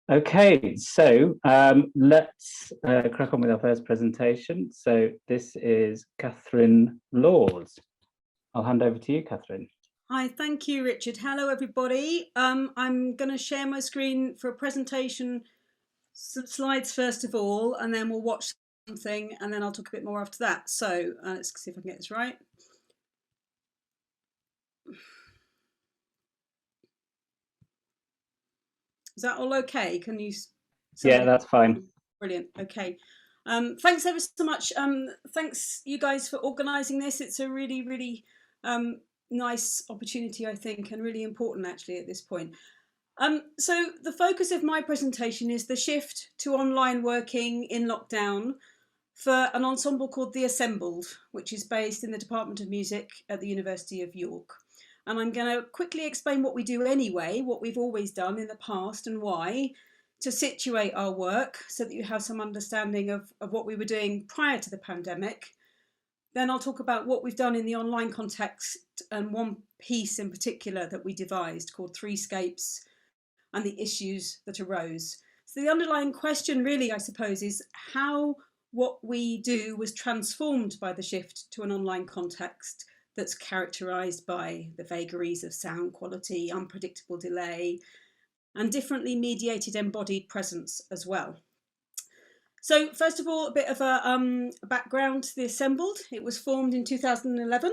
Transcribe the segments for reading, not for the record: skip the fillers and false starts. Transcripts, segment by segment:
Okay, so let's crack on with our first presentation. So this is Catherine Laws. I'll hand over to you, Catherine. Hi, thank you, Richard. Hello, everybody. I'm going to share my screen for a presentation, some slides first of all, and then we'll watch something, and then I'll talk a bit more after that. So let's see if I can get this right. Is that all okay? Can you? Yeah, that's fine. Brilliant. Okay. Thanks ever so much. Thanks you guys for organising this. It's a really nice opportunity, I think, and really important actually at this point. So the focus of my presentation is the shift to online working in lockdown for an ensemble called The Assembled, which is based in the Department of Music at the University of York. And I'm going to quickly explain what we do anyway, what we've always done in the past and why, to situate our work so that you have some understanding of what we were doing prior to the pandemic. Then I'll talk about what we've done in the online context and one piece in particular that we devised called Thre scapes and the issues that arose. So the underlying question really, I suppose, is how what we do was transformed by the shift to an online context that's characterised by the vagaries of sound quality, unpredictable delay, and differently mediated embodied presence as well. So first of all, a bit of a background to The Assembled. It was formed in 2011,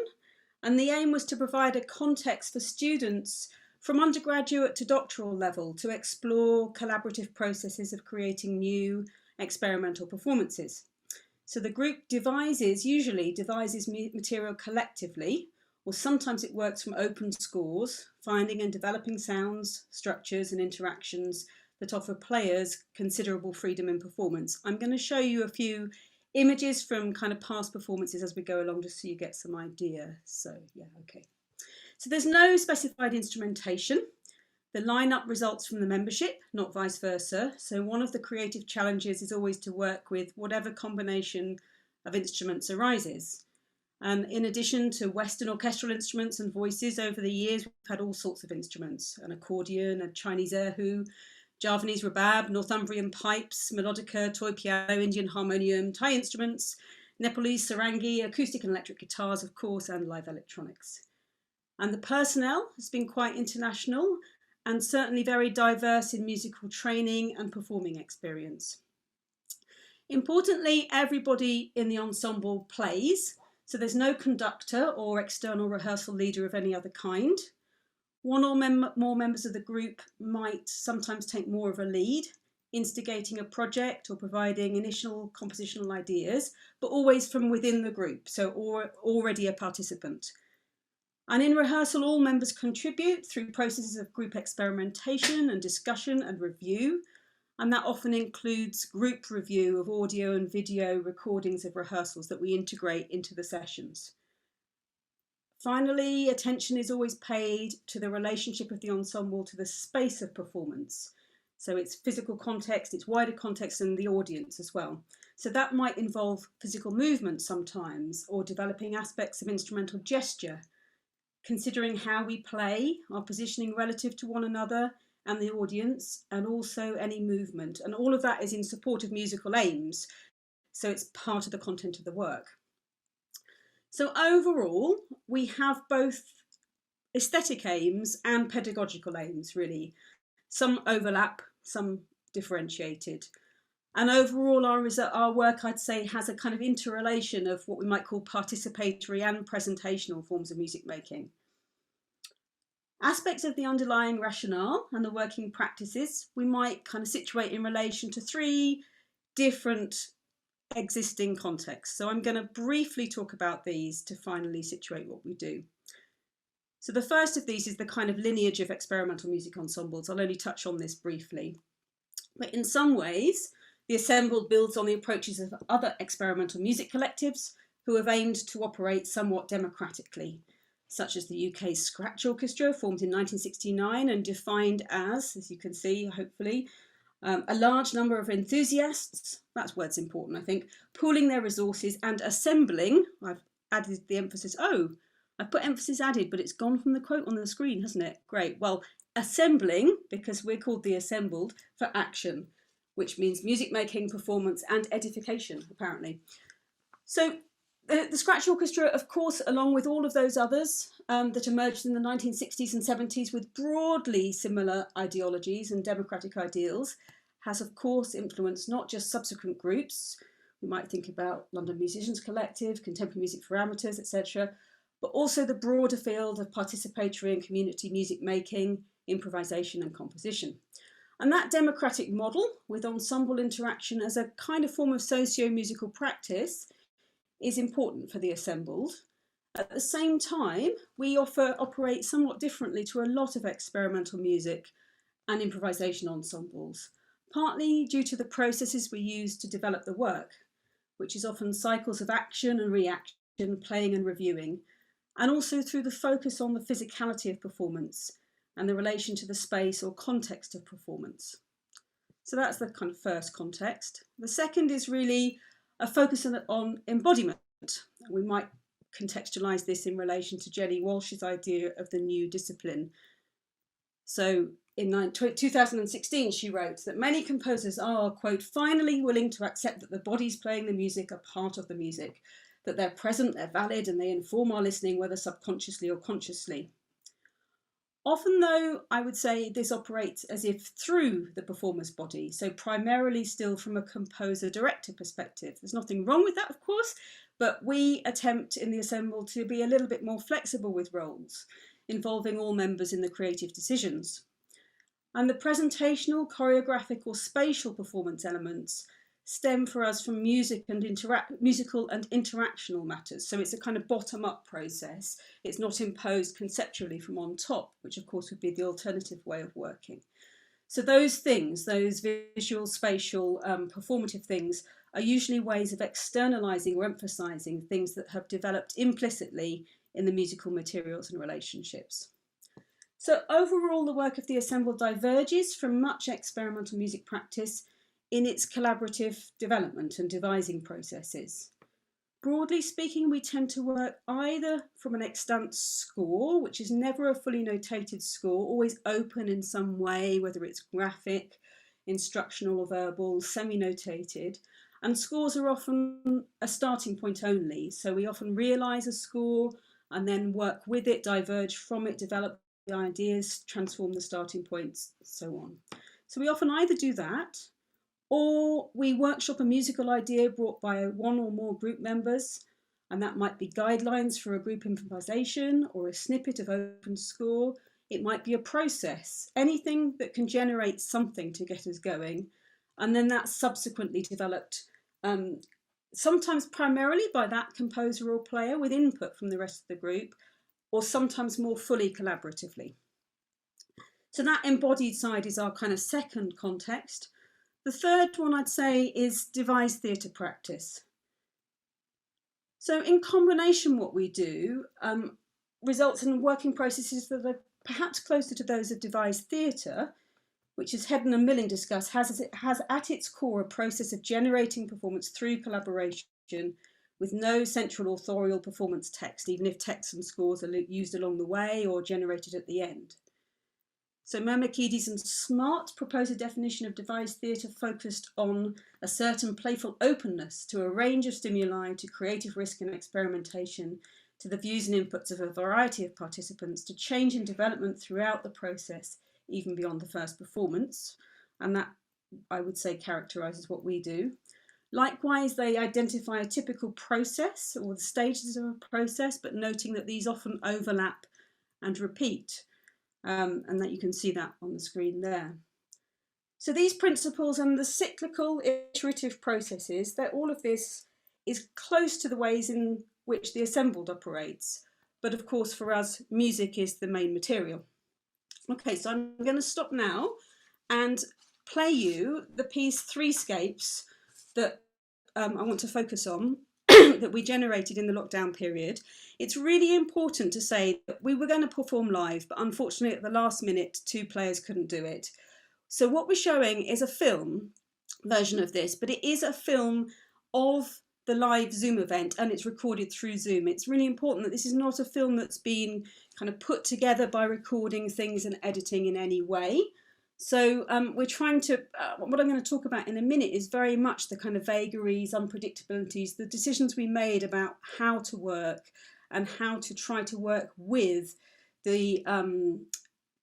and the aim was to provide a context for students from undergraduate to doctoral level to explore collaborative processes of creating new experimental performances. So the group usually devises material collectively, or sometimes it works from open scores, finding and developing sounds, structures and interactions that offer players considerable freedom in performance. I'm going to show you a few images from kind of past performances as we go along, just so you get some idea. So yeah, okay. So there's no specified instrumentation. The lineup results from the membership, not vice versa. So one of the creative challenges is always to work with whatever combination of instruments arises. And in addition to Western orchestral instruments and voices, over the years, we've had all sorts of instruments: an accordion, a Chinese erhu, Javanese rebab, Northumbrian pipes, melodica, toy piano, Indian harmonium, Thai instruments, Nepalese sarangi, acoustic and electric guitars, of course, and live electronics. And the personnel has been quite international and certainly very diverse in musical training and performing experience. Importantly, everybody in the ensemble plays, so there's no conductor or external rehearsal leader of any other kind. One or more members of the group might sometimes take more of a lead, instigating a project or providing initial compositional ideas, but always from within the group, so already a participant. And in rehearsal, all members contribute through processes of group experimentation and discussion and review, and that often includes group review of audio and video recordings of rehearsals that we integrate into the sessions. Finally, attention is always paid to the relationship of the ensemble to the space of performance. So its physical context, its wider context, and the audience as well. So that might involve physical movement sometimes, or developing aspects of instrumental gesture, considering how we play, our positioning relative to one another and the audience, and also any movement. And all of that is in support of musical aims, so it's part of the content of the work. So overall, we have both aesthetic aims and pedagogical aims, really. Some overlap, some differentiated. And overall, our work, I'd say, has a kind of interrelation of what we might call participatory and presentational forms of music making. Aspects of the underlying rationale and the working practices we might kind of situate in relation to three different existing contexts. So I'm going to briefly talk about these to finally situate what we do. So the first of these is the kind of lineage of experimental music ensembles. I'll only touch on this briefly. But in some ways, The Assembled builds on the approaches of other experimental music collectives who have aimed to operate somewhat democratically, such as the UK's Scratch Orchestra, formed in 1969 and defined as you can see, hopefully, a large number of enthusiasts, that's word's important, I think, pooling their resources and assembling, I've added the emphasis, I've put emphasis added, but it's gone from the quote on the screen, hasn't it? Great. Well, assembling, because we're called the assembled, for action, which means music making, performance, and edification, apparently. So the Scratch Orchestra, of course, along with all of those others that emerged in the 1960s and 70s with broadly similar ideologies and democratic ideals, has, of course, influenced not just subsequent groups. We might think about London Musicians Collective, Contemporary Music for Amateurs, etc., but also the broader field of participatory and community music making, improvisation and composition. And that democratic model, with ensemble interaction as a kind of form of socio-musical practice, is important for the assembled. At the same time, we operate somewhat differently to a lot of experimental music and improvisation ensembles, partly due to the processes we use to develop the work, which is often cycles of action and reaction, playing and reviewing, and also through the focus on the physicality of performance and the relation to the space or context of performance. So that's the kind of first context. The second is really a focus on embodiment. We might contextualise this in relation to Jenny Walsh's idea of the new discipline. So in 2016, she wrote that many composers are, quote, finally willing to accept that the bodies playing the music are part of the music, that they're present, they're valid, and they inform our listening, whether subconsciously or consciously. Often, though, I would say this operates as if through the performer's body, so primarily still from a composer-director perspective. There's nothing wrong with that, of course, but we attempt in the ensemble to be a little bit more flexible with roles, involving all members in the creative decisions. And the presentational, choreographic or spatial performance elements stem for us from musical and interactional matters. So it's a kind of bottom-up process. It's not imposed conceptually from on top, which of course would be the alternative way of working. So those things, those visual, spatial, performative things, are usually ways of externalizing or emphasizing things that have developed implicitly in the musical materials and relationships. So overall, the work of the ensemble diverges from much experimental music practice in its collaborative development and devising processes. Broadly speaking, we tend to work either from an extant score, which is never a fully notated score, always open in some way, whether it's graphic, instructional or verbal, semi-notated. And scores are often a starting point only. So we often realise a score and then work with it, diverge from it, develop the ideas, transform the starting points, so on. So we often either do that, or we workshop a musical idea brought by one or more group members, and that might be guidelines for a group improvisation or a snippet of open score. It might be a process, anything that can generate something to get us going, and then that's subsequently developed, sometimes primarily by that composer or player with input from the rest of the group, or sometimes more fully collaboratively. So that embodied side is our kind of second context. The third one I'd say is devised theatre practice. So in combination, what we do results in working processes that are perhaps closer to those of devised theatre, which, as Hedden and Milling discuss, has at its core a process of generating performance through collaboration with no central authorial performance text, even if texts and scores are used along the way or generated at the end. So Mamerkides and Smart propose a definition of devised theatre focused on a certain playful openness to a range of stimuli, to creative risk and experimentation, to the views and inputs of a variety of participants, to change in development throughout the process, even beyond the first performance. And that, I would say, characterises what we do. Likewise, they identify a typical process or the stages of a process, but noting that these often overlap and repeat. And that you can see that on the screen there. So these principles and the cyclical iterative processes, that all of this is close to the ways in which the assembled operates. But of course, for us, music is the main material. Okay, so I'm going to stop now and play you the piece Thre Scapes that I want to focus on, that we generated in the lockdown period. It's really important to say that we were going to perform live, but unfortunately at the last minute, 2 players couldn't do it. So what we're showing is a film version of this, but it is a film of the live Zoom event, and it's recorded through Zoom. It's really important that this is not a film that's been kind of put together by recording things and editing in any way. So we're trying to, what I'm going to talk about in a minute is very much the kind of vagaries, unpredictabilities, the decisions we made about how to work and how to try to work with the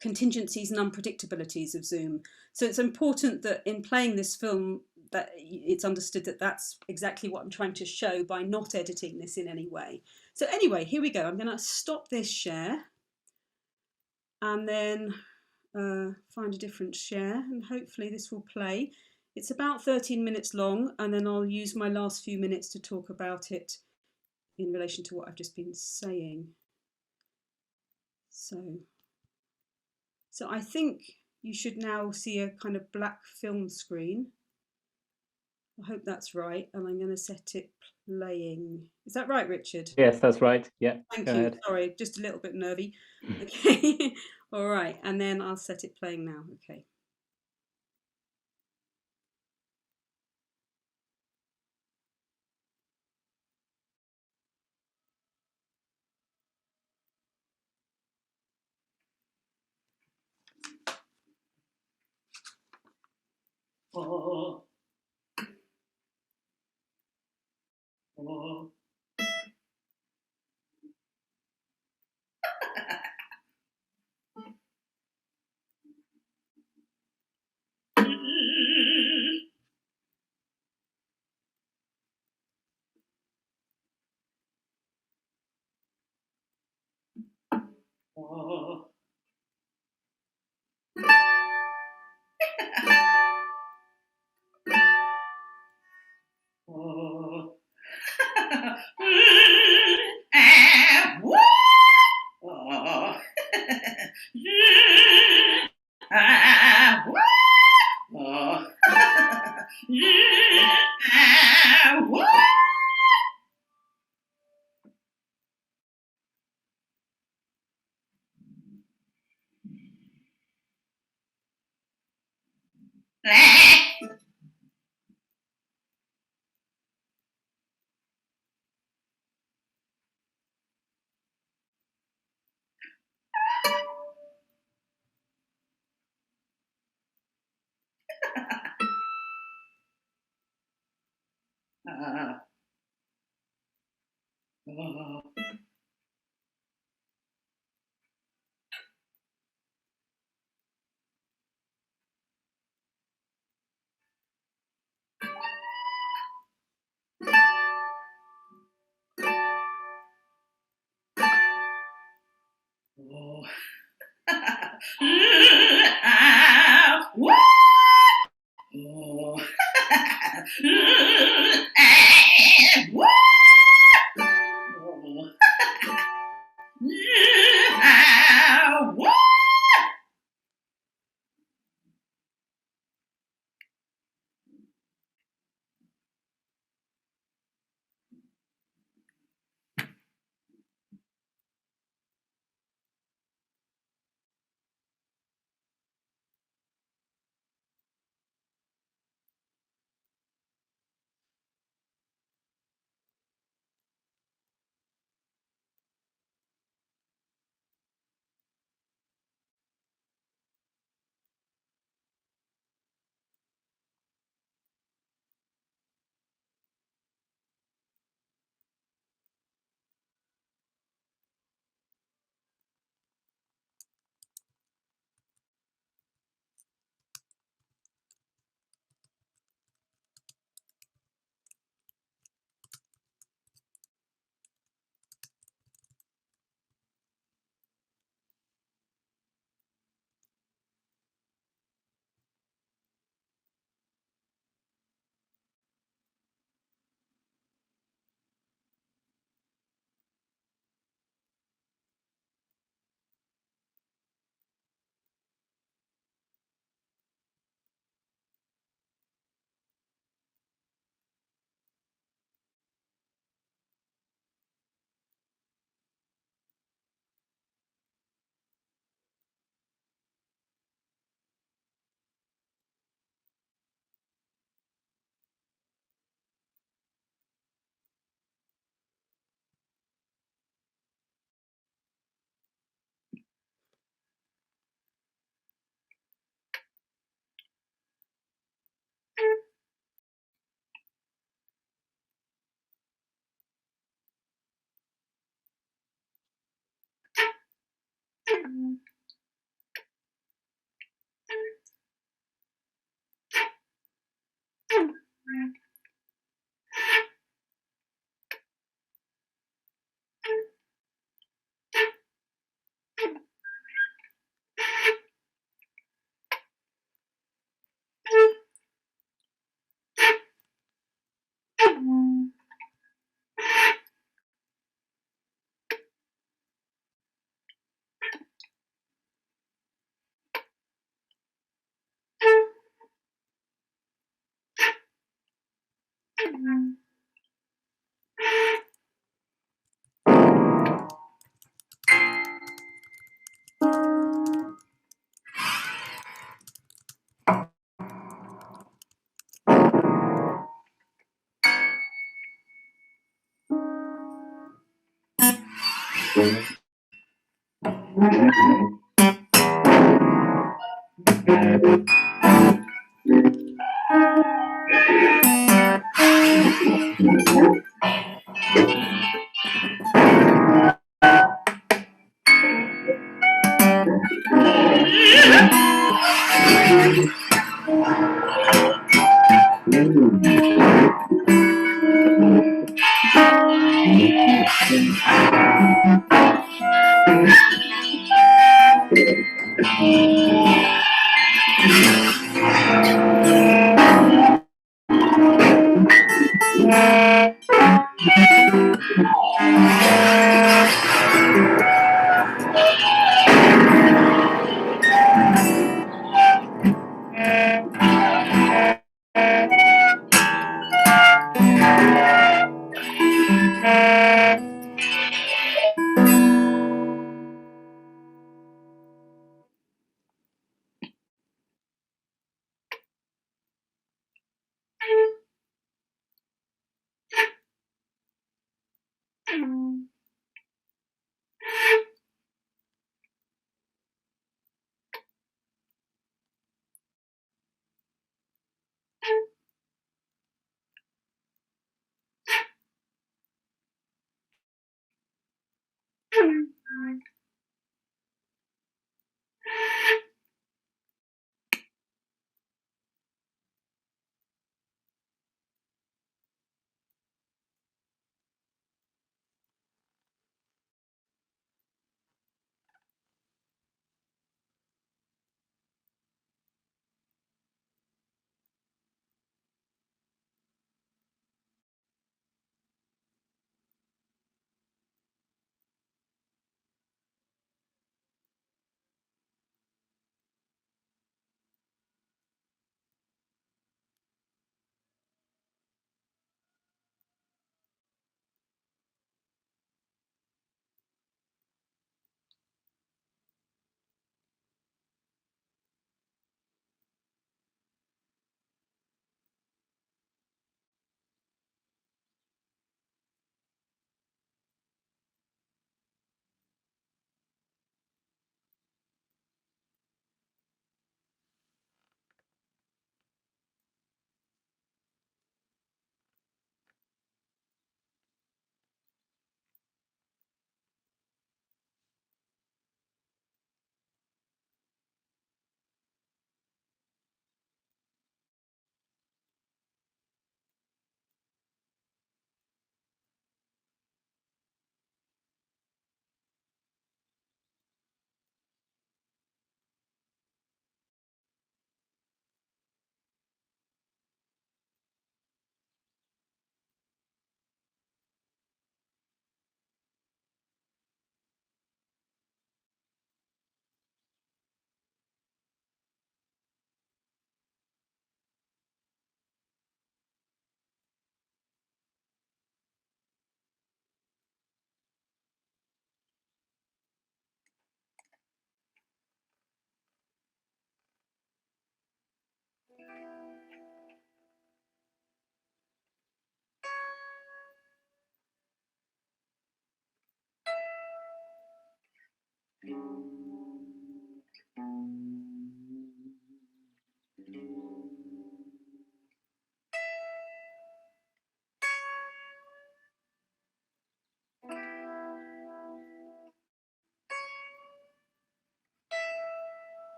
contingencies and unpredictabilities of Zoom. So it's important that in playing this film that it's understood that that's exactly what I'm trying to show by not editing this in any way. So anyway, here we go. I'm going to stop this share and then find a different share, and hopefully this will play. It's about 13 minutes long, and then I'll use my last few minutes to talk about it in relation to what I've just been saying. So I think you should now see a kind of black film screen. I hope that's right, and I'm going to set it playing. Is that right, Richard? Yes, that's right. Yeah. Thank you. Ahead. Sorry, just a little bit nervy. Okay. All right, and then I'll set it playing now. Okay. Oh. Oh. Oh. Oh.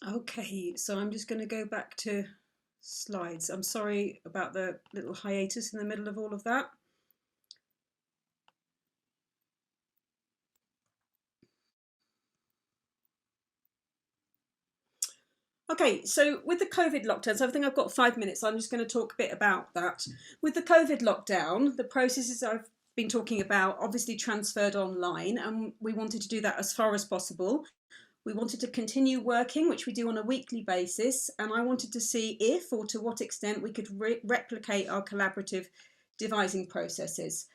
Okay, so I'm just going to go back to slides. I'm sorry about the little hiatus in the middle of all of that. Okay, so with the COVID lockdown, so I think I've got 5 minutes. So I'm just going to talk a bit about that. With the COVID lockdown, the processes I've been talking about obviously transferred online, and we wanted to do that as far as possible. We wanted to continue working, which we do on a weekly basis, and I wanted to see if or to what extent we could replicate our collaborative devising processes.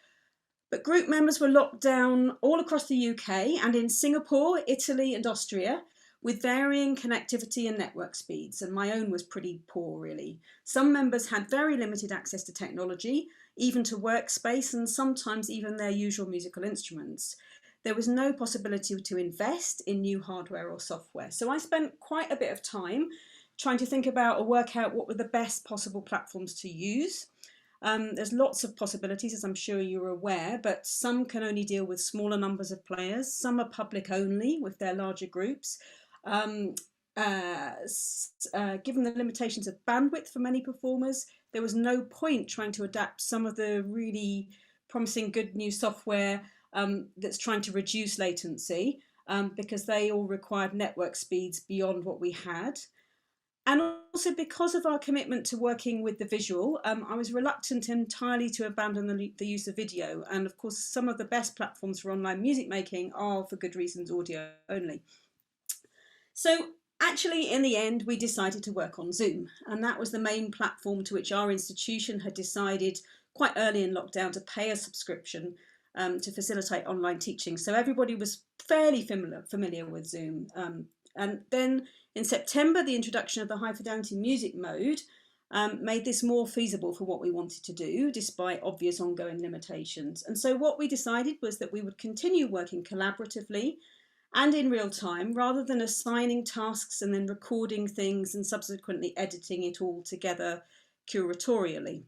But group members were locked down all across the UK and in Singapore, Italy and Austria, with varying connectivity and network speeds, and my own was pretty poor really. Some members had very limited access to technology, even to workspace, and sometimes even their usual musical instruments. There was no possibility to invest in new hardware or software. So I spent quite a bit of time trying to think about or work out what were the best possible platforms to use. There's lots of possibilities, as I'm sure you're aware, but some can only deal with smaller numbers of players. Some are public only with their larger groups. Given the limitations of bandwidth for many performers, there was no point trying to adapt some of the really promising good new software that's trying to reduce latency because they all required network speeds beyond what we had. And also because of our commitment to working with the visual, I was reluctant entirely to abandon the use of video. And of course, some of the best platforms for online music making are, for good reasons, audio only. So actually, in the end, we decided to work on Zoom. And that was the main platform to which our institution had decided quite early in lockdown to pay a subscription to facilitate online teaching. So everybody was fairly familiar with Zoom. And then in September, the introduction of the high fidelity music mode made this more feasible for what we wanted to do, despite obvious ongoing limitations. And so what we decided was that we would continue working collaboratively and in real time, rather than assigning tasks and then recording things and subsequently editing it all together curatorially.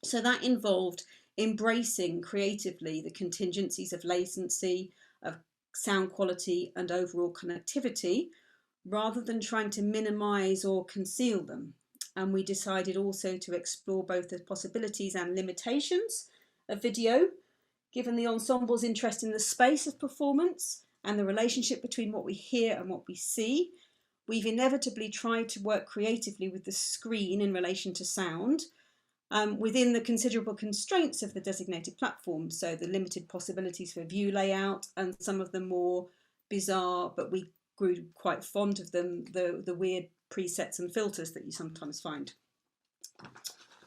So that involved embracing creatively the contingencies of latency, of sound quality and overall connectivity, rather than trying to minimise or conceal them. And we decided also to explore both the possibilities and limitations of video, given the ensemble's interest in the space of performance and the relationship between what we hear and what we see. We've inevitably tried to work creatively with the screen in relation to sound, within the considerable constraints of the designated platform, so the limited possibilities for view layout and some of the more bizarre, but we grew quite fond of them, the weird presets and filters that you sometimes find.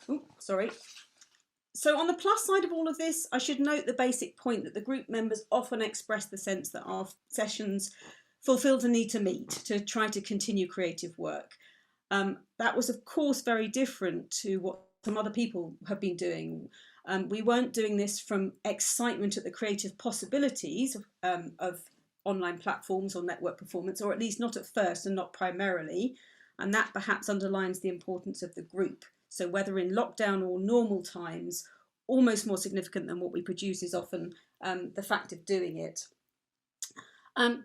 Ooh, sorry. So on the plus side of all of this, I should note the basic point that the group members often express the sense that our sessions fulfilled the need to meet, to try to continue creative work. That was, of course, very different to what some other people have been doing. We weren't doing this from excitement at the creative possibilities of online platforms or network performance, or at least not at first and not primarily. And that perhaps underlines the importance of the group. So whether in lockdown or normal times, almost more significant than what we produce is often the fact of doing it.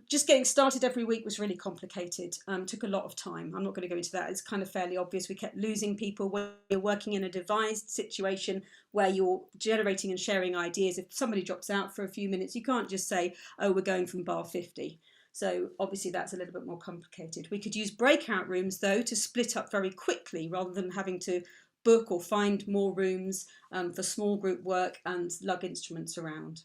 Just getting started every week was really complicated, took a lot of time. I'm not going to go into that. It's kind of fairly obvious. We kept losing people when you're working in a devised situation where you're generating and sharing ideas. If somebody drops out for a few minutes, you can't just say, oh, we're going from bar 50. So obviously that's a little bit more complicated. We could use breakout rooms though to split up very quickly rather than having to book or find more rooms for small group work and lug instruments around.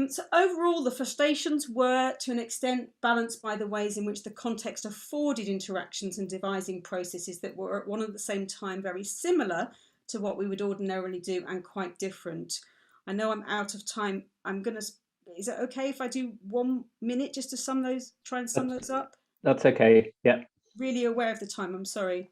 So overall, the frustrations were, to an extent, balanced by the ways in which the context afforded interactions and devising processes that were at one and the same time very similar to what we would ordinarily do and quite different. I know I'm out of time. Is it okay if I do 1 minute just to try and sum those up? That's okay, yeah. Really aware of the time, I'm sorry.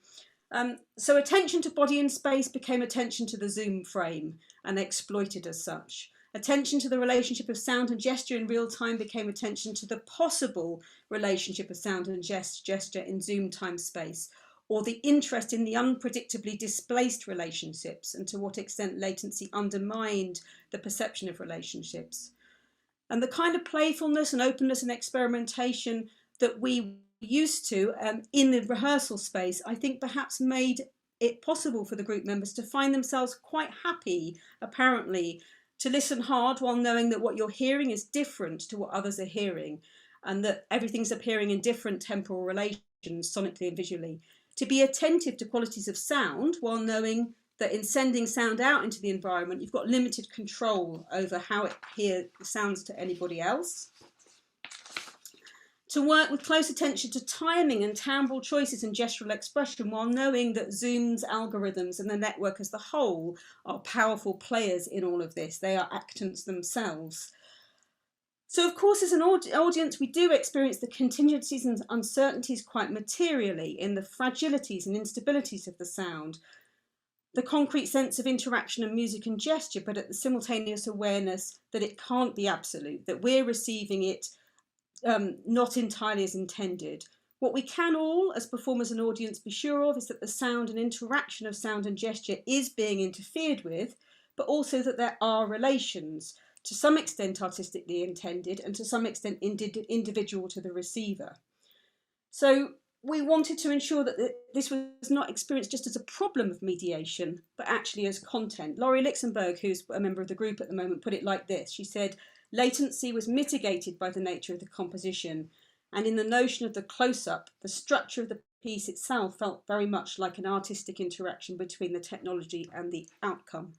So attention to body and space became attention to the Zoom frame and exploited as such. Attention to the relationship of sound and gesture in real time became attention to the possible relationship of sound and gesture in Zoom time space, or the interest in the unpredictably displaced relationships and to what extent latency undermined the perception of relationships. And the kind of playfulness and openness and experimentation that we used to in the rehearsal space, I think perhaps made it possible for the group members to find themselves quite happy, apparently, to listen hard while knowing that what you're hearing is different to what others are hearing, and that everything's appearing in different temporal relations, sonically and visually. To be attentive to qualities of sound while knowing that in sending sound out into the environment, you've got limited control over how it sounds to anybody else. To work with close attention to timing and timbral choices and gestural expression while knowing that Zoom's algorithms and the network as the whole are powerful players in all of this. They are actants themselves. So, of course, as an audience, we do experience the contingencies and uncertainties quite materially in the fragilities and instabilities of the sound, the concrete sense of interaction and music and gesture, but at the simultaneous awareness that it can't be absolute, that we're receiving it not entirely as intended. What we can all, as performers and audience, be sure of is that the sound and interaction of sound and gesture is being interfered with, but also that there are relations, to some extent artistically intended and to some extent individual to the receiver. So we wanted to ensure that this was not experienced just as a problem of mediation, but actually as content. Laurie Lixenberg, who's a member of the group at the moment, put it like this. She said, latency was mitigated by the nature of the composition, and in the notion of the close-up, the structure of the piece itself felt very much like an artistic interaction between the technology and the outcome.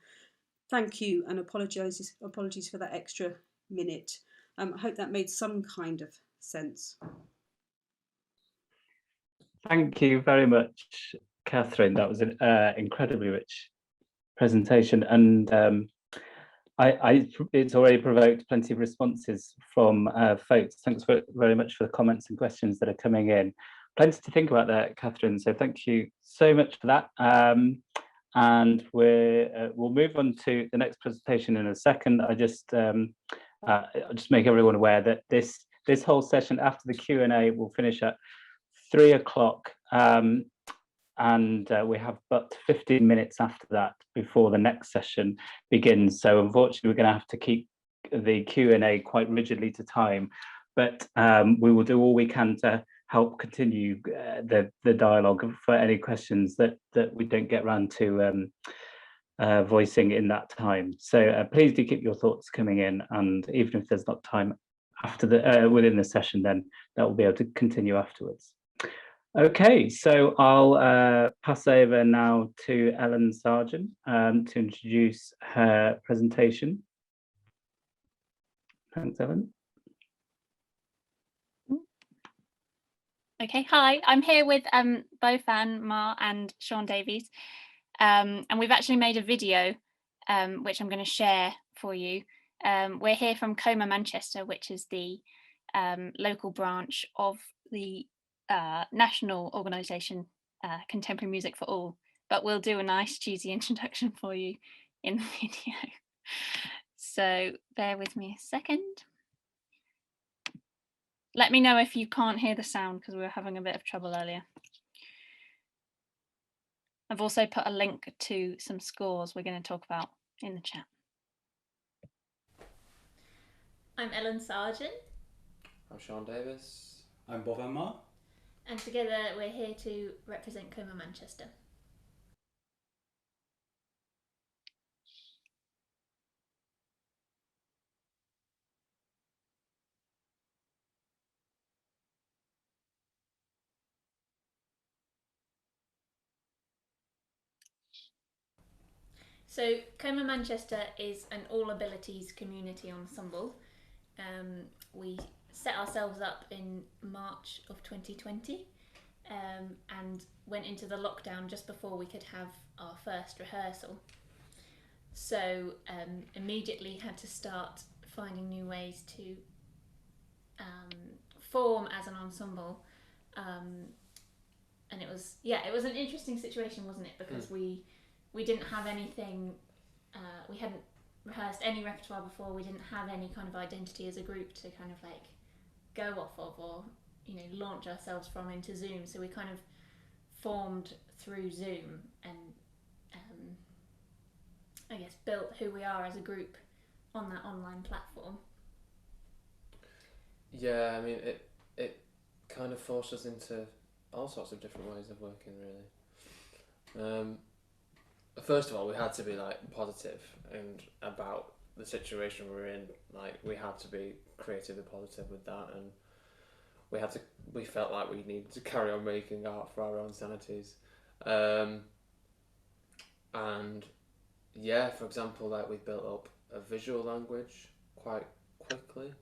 Thank you, and apologies for that extra minute. I hope that made some kind of sense. Thank you very much, Catherine. That was an incredibly rich presentation, and it's already provoked plenty of responses from folks. Thanks very much for the comments and questions that are coming in. Plenty to think about there, Catherine. So thank you so much for that. And we'll move on to the next presentation in a second. I'll just make everyone aware that this whole session after the Q&A will finish at 3 o'clock, and we have but 15 minutes after that before the next session begins. So unfortunately, we're going to have to keep the Q&A quite rigidly to time, but we will do all we can to help continue the dialogue for any questions that we don't get around to voicing in that time. So please do keep your thoughts coming in, and even if there's not time after within the session, then that will be able to continue afterwards. Okay, so I'll pass over now to Ellen Sargent to introduce her presentation. Thanks, Ellen. Okay, hi, I'm here with Bo Fan, Ma and Sean Davies, and we've actually made a video which I'm going to share for you. We're here from Coma Manchester, which is the local branch of the national organisation Contemporary Music for All, but we'll do a nice cheesy introduction for you in the video. So bear with me a second. Let me know if you can't hear the sound because we were having a bit of trouble earlier. I've also put a link to some scores we're going to talk about in the chat. I'm Ellen Sargent. I'm Sean Davis. I'm Bob and Ma. And together we're here to represent Coma Manchester. So Coma Manchester is an all abilities community ensemble. We set ourselves up in March of 2020 and went into the lockdown just before we could have our first rehearsal. So immediately had to start finding new ways to form as an ensemble. And it was an interesting situation, wasn't it? Because we didn't have anything, we hadn't rehearsed any repertoire before, we didn't have any kind of identity as a group to kind of like go off of or, you know, launch ourselves from into Zoom. So we kind of formed through Zoom and I guess built who we are as a group on that online platform. Yeah, I mean, it kind of forced us into all sorts of different ways of working, really. First of all, we had to be like positive and about the situation we were in. Like, we had to be creatively positive with that, and we felt like we needed to carry on making art for our own sanities. And yeah, for example, like, we built up a visual language quite quickly,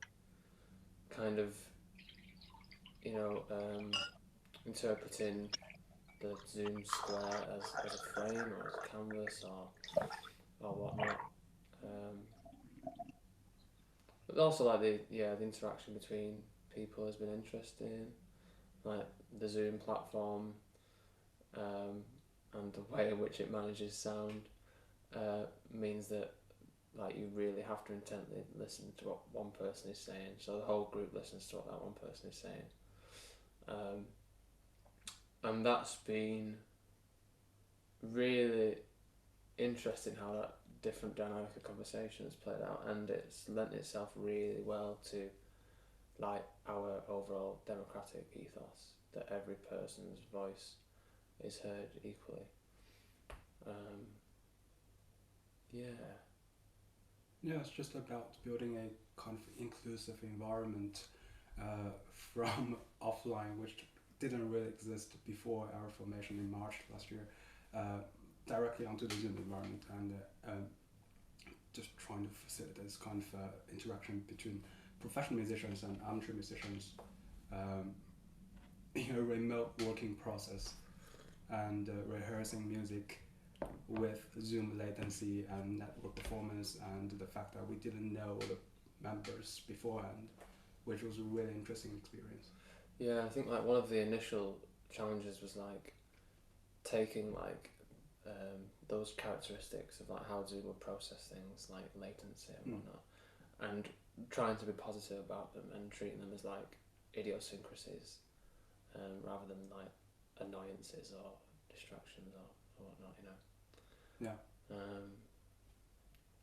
kind of, you know, interpreting the Zoom square as a frame or as a canvas or whatnot. But also, like, the interaction between people has been interesting, like the Zoom platform, and the way in which it manages sound means that, like, you really have to intently listen to what one person is saying, so the whole group listens to what that one person is saying. And that's been really interesting, how that different dynamic of conversation has played out, and it's lent itself really well to, like, our overall democratic ethos, that every person's voice is heard equally. Yeah, it's just about building a kind of inclusive environment from offline, which didn't really exist before our formation in March last year, directly onto the Zoom environment, and just trying to facilitate this kind of interaction between professional musicians and amateur musicians in a remote working process, and rehearsing music with Zoom latency and network performance, and the fact that we didn't know the members beforehand, which was a really interesting experience. Yeah, I think, like, one of the initial challenges was, like, taking, like, those characteristics of, like, how Zoom would process things, like latency and whatnot, and trying to be positive about them and treating them as, like, idiosyncrasies, rather than, like, annoyances or distractions or whatnot, you know. Yeah.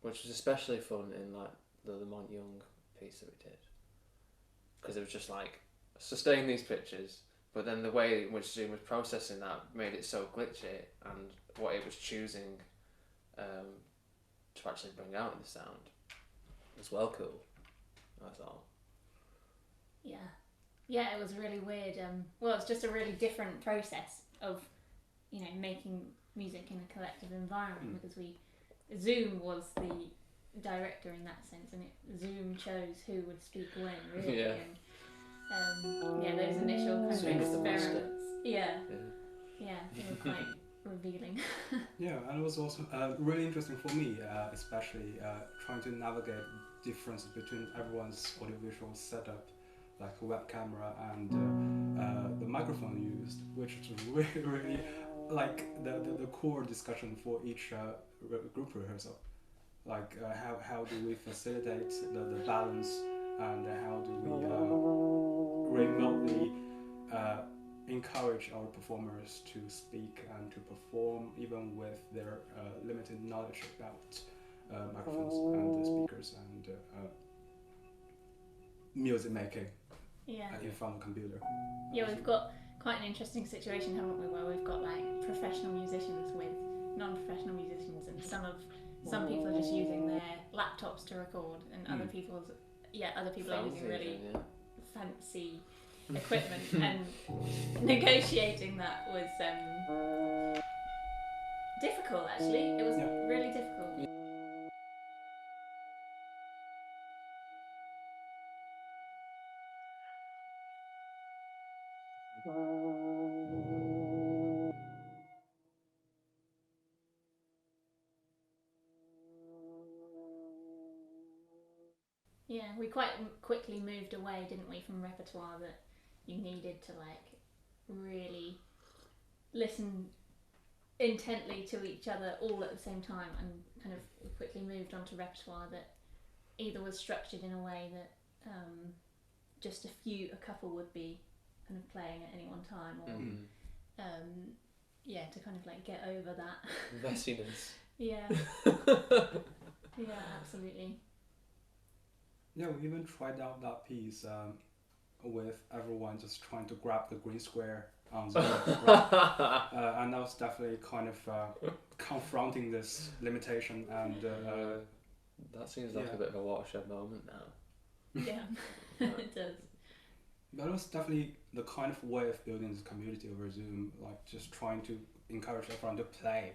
Which was especially fun in, like, the Lamont Young piece that we did, because it was just like, sustain these pictures, but then the way in which Zoom was processing that made it so glitchy, and what it was choosing to actually bring out in the sound was well cool. That's all. Yeah, it was really weird. Well, it's just a really different process of, you know, making music in a collective environment, because Zoom was the director in that sense, and Zoom chose who would speak when, really. Yeah. And those initial kind of Zoom is the master. experiments. Yeah, they were quite revealing. Yeah, and it was also really interesting for me, especially trying to navigate differences between everyone's audiovisual setup, like a web camera and the microphone used, which is really like the core discussion for each group rehearsal. Like how do we facilitate the balance, and how do we remotely encourage our performers to speak and to perform even with their limited knowledge about microphones and speakers and music making in front of a computer. Yeah, we've got quite an interesting situation, haven't we, where we've got, like, professional musicians with non-professional musicians, and some people are just using their laptops to record, and other people are using really fancy equipment, and negotiating that was difficult, actually. It was really difficult. Yeah, we quite quickly moved away, didn't we, from repertoire that you needed to, like, really listen intently to each other all at the same time, and kind of quickly moved on to repertoire that either was structured in a way that just a couple would be kind of playing at any one time, or to kind of, like, get over that messiness. Yeah, absolutely. Yeah, we even tried out that piece with everyone just trying to grab the green square on Zoom, right? And that was definitely kind of confronting this limitation. And that seems like a bit of a watershed moment now. Yeah, it does. But it was definitely the kind of way of building this community over Zoom, like just trying to encourage everyone to play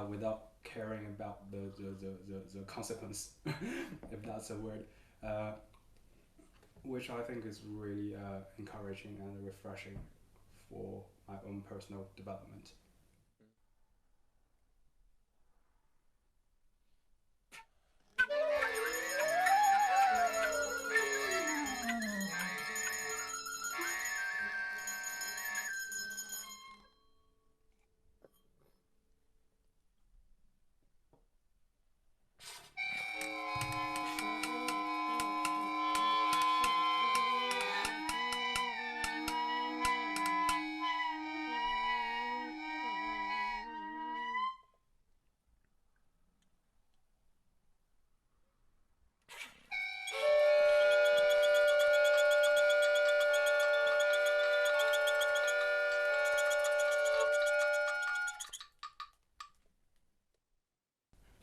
without caring about the consequence, if that's a word, which I think is really encouraging and refreshing for my own personal development.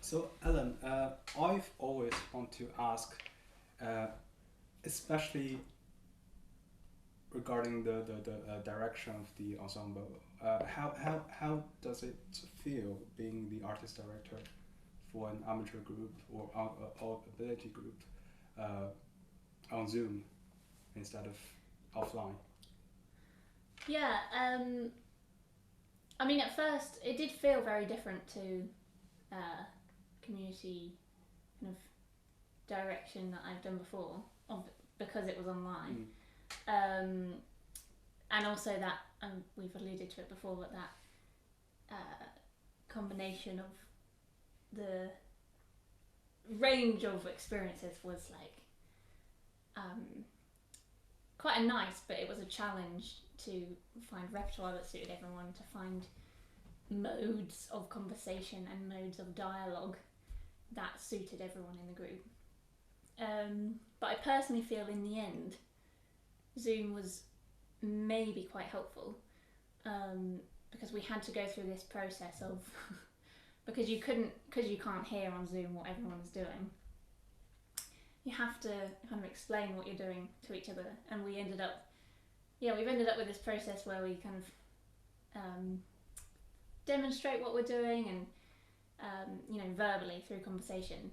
So, Ellen, I've always want to ask, especially regarding the direction of the ensemble, how does it feel being the artist director for an amateur group or ability group on Zoom instead of offline? Yeah, I mean, at first it did feel very different to community kind of direction that I've done before, because it was online. And also that, we've alluded to it before, but that combination of the range of experiences was like quite a nice, but it was a challenge to find repertoire that suited everyone, to find modes of conversation and modes of dialogue that suited everyone in the group. But I personally feel in the end Zoom was maybe quite helpful, because we had to go through this process of because you can't hear on Zoom what everyone's doing, you have to kind of explain what you're doing to each other, and we've ended up with this process where we kind of demonstrate what we're doing, and verbally through conversation,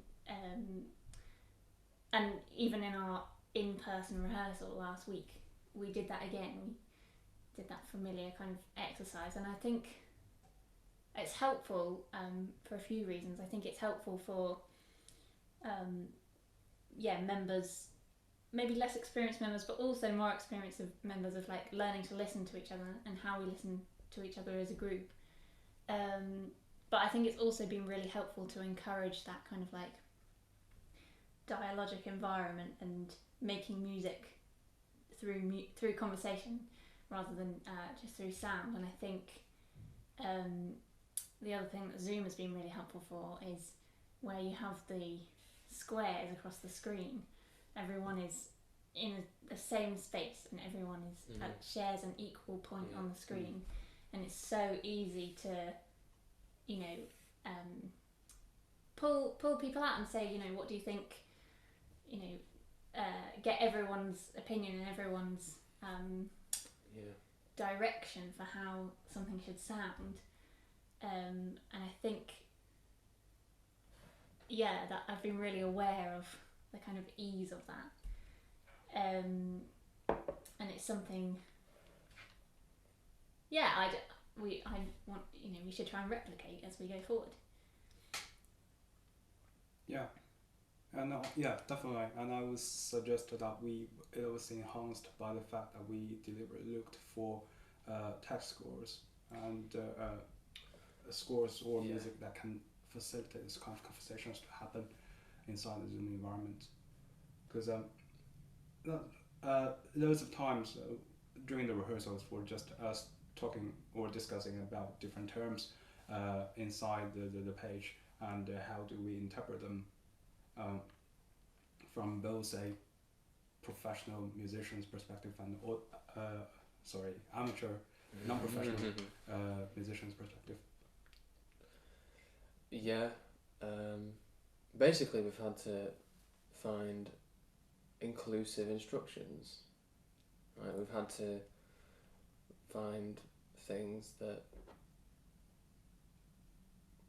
and even in our in-person rehearsal last week we did that again. We did that familiar kind of exercise, and I think it's helpful for a few reasons. I think it's helpful for members, maybe less experienced members, but also more experienced members, of like learning to listen to each other and how we listen to each other as a group. But I think it's also been really helpful to encourage that kind of like dialogic environment and making music through conversation rather than just through sound. And I think the other thing that Zoom has been really helpful for is where you have the squares across the screen, everyone is in the same space and everyone is shares an equal point on the screen, and it's so easy to pull people out and say, what do you think, get everyone's opinion and everyone's direction for how something should sound, and I think that I've been really aware of the kind of ease of that, and it's something we should try and replicate as we go forward. And definitely. And I would suggest that it was enhanced by the fact that we deliberately looked for text scores and scores or music that can facilitate this kind of conversations to happen inside the Zoom environment. Because loads of times during the rehearsals were just us talking or discussing about different terms inside the page, and how do we interpret them from both a professional musician's perspective and amateur, non-professional musician's perspective? Yeah, basically we've had to find inclusive instructions. Right, we've had to find things that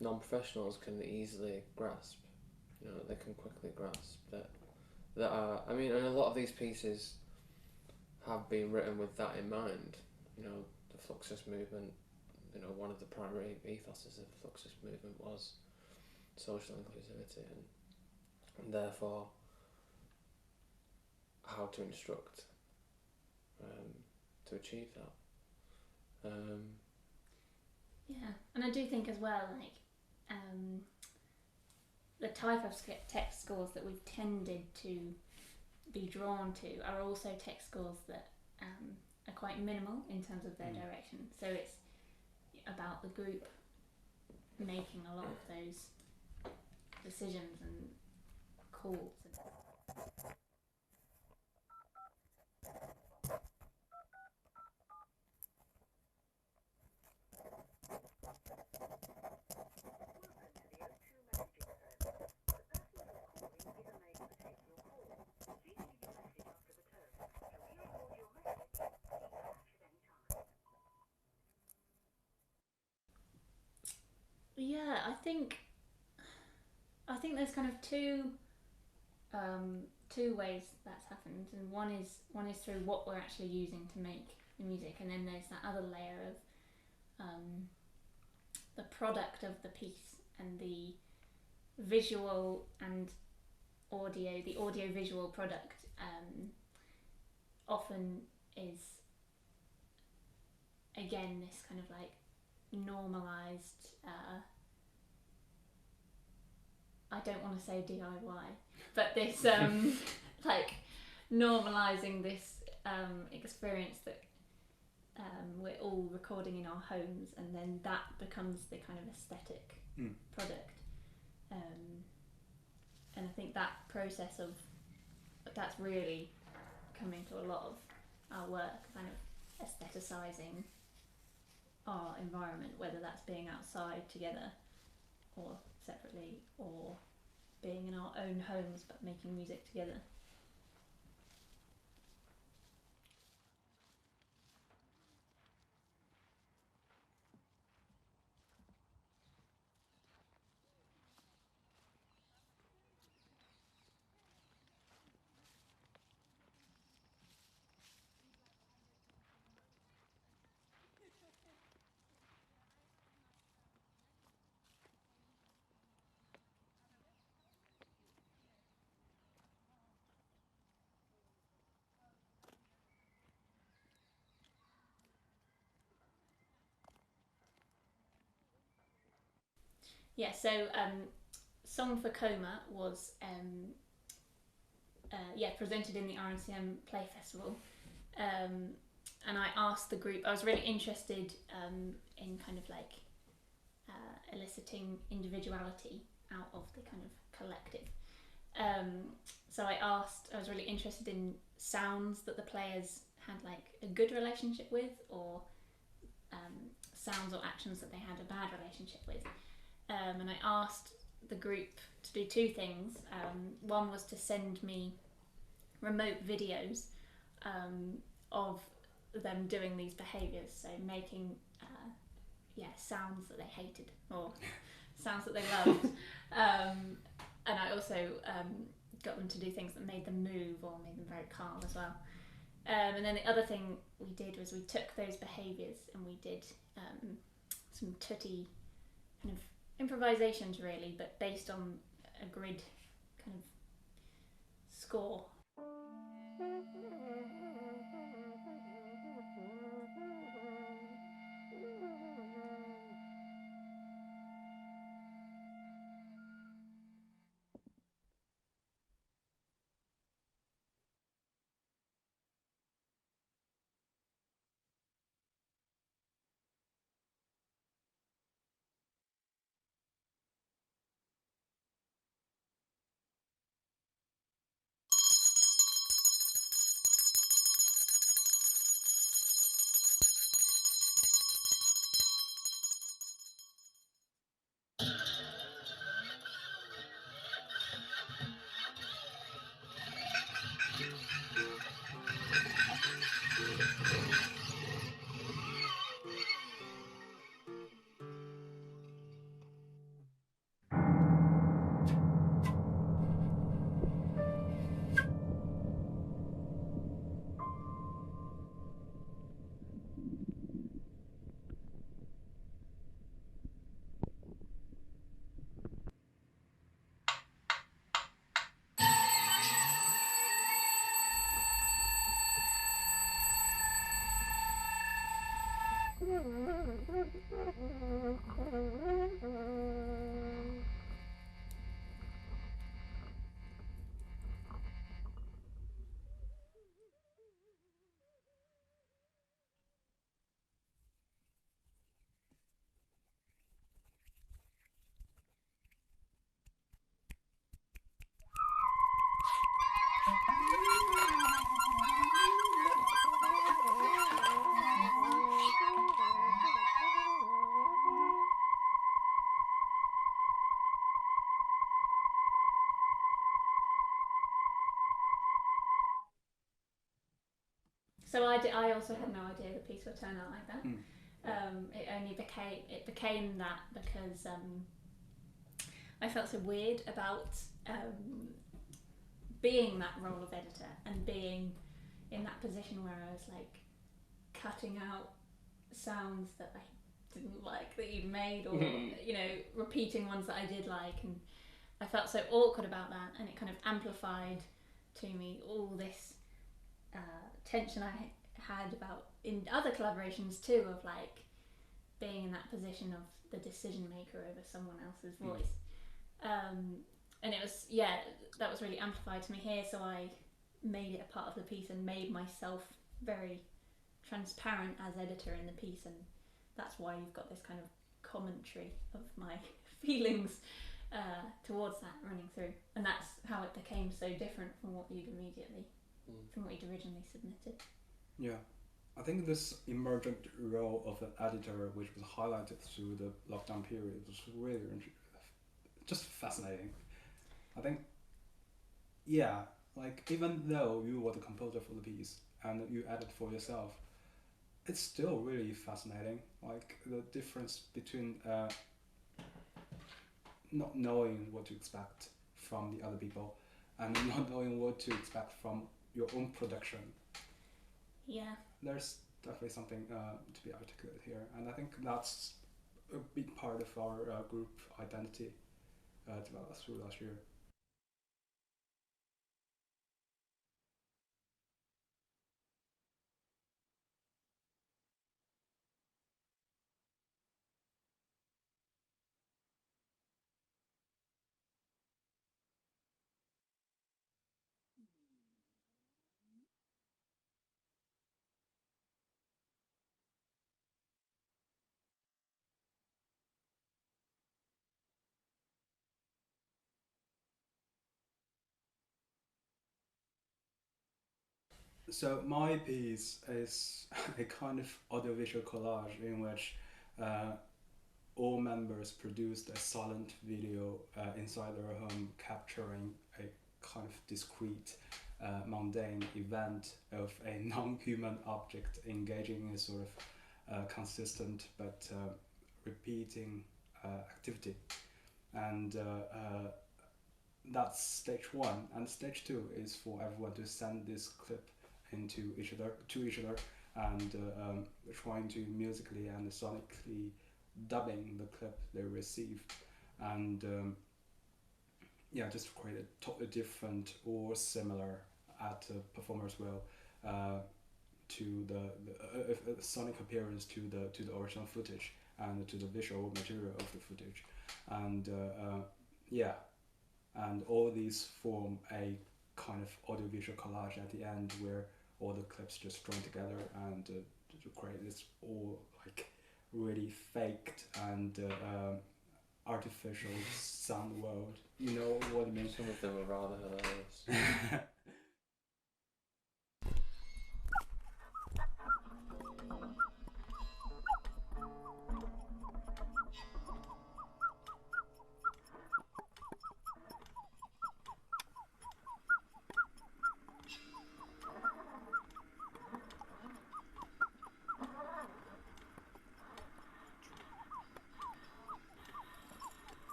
non-professionals can easily grasp. You know, they can quickly grasp that are. I mean, and a lot of these pieces have been written with that in mind. You know, the Fluxus movement. You know, one of the primary ethoses of the Fluxus movement was social inclusivity, and therefore how to instruct to achieve that. Yeah, and I do think as well, like the type of text scores that we've tended to be drawn to are also text scores that are quite minimal in terms of their direction. So it's about the group making a lot of those decisions and calls. Yeah, I think there's kind of two ways that's happened, and one is through what we're actually using to make the music, and then there's that other layer of the product of the piece and the visual and the audio-visual product often is again this kind of like normalized. I don't want to say DIY, but this like normalizing this experience that we're all recording in our homes, and then that becomes the kind of aesthetic product. And I think that process that's really coming to a lot of our work, kind of aestheticizing our environment, whether that's being outside together or separately, or being in our own homes but making music together. Yeah, so Song for Coma was presented in the RNCM Play Festival, and I asked the group, I was really interested in kind of like eliciting individuality out of the kind of collective. So I was really interested in sounds that the players had like a good relationship with, or sounds or actions that they had a bad relationship with. And I asked the group to do two things. One was to send me remote videos of them doing these behaviours, so making sounds that they hated or sounds that they loved. And I also got them to do things that made them move or made them very calm as well. And then the other thing we did was we took those behaviours and we did some tutty kind of improvisations really, but based on a grid kind of score. So I also had no idea the piece would turn out like that. It became that because I felt so weird about being that role of editor and being in that position where I was like cutting out sounds that I didn't like that you'd made, or you know, repeating ones that I did like, and I felt so awkward about that, and it kind of amplified to me all this tension I had about in other collaborations too, of like being in that position of the decision maker over someone else's voice. And it was, that was really amplified to me here, so I made it a part of the piece and made myself very transparent as editor in the piece, and that's why you've got this kind of commentary of my feelings towards that running through, and that's how it became so different from what you'd originally submitted. Yeah, I think this emergent role of an editor, which was highlighted through the lockdown period, was really just fascinating. I think, like even though you were the composer for the piece and you edit for yourself, it's still really fascinating. Like the difference between not knowing what to expect from the other people and not knowing what to expect from your own production. Yeah. There's definitely something to be articulated here, and I think that's a big part of our group identity developed through last year. So my piece is a kind of audiovisual collage in which all members produced a silent video inside their home, capturing a kind of discrete, mundane event of a non-human object engaging in a sort of consistent but repeating activity. And that's stage one. And stage two is for everyone to send this clip to each other, and trying to musically and sonically dubbing the clip they received, and just create a totally different or similar at performers will to the sonic appearance to the original footage and to the visual material of the footage, and and all these form a kind of audiovisual collage at the end where all the clips just join together and to create this all like really faked and artificial sound world. You know what I mean? Some of them are rather hilarious.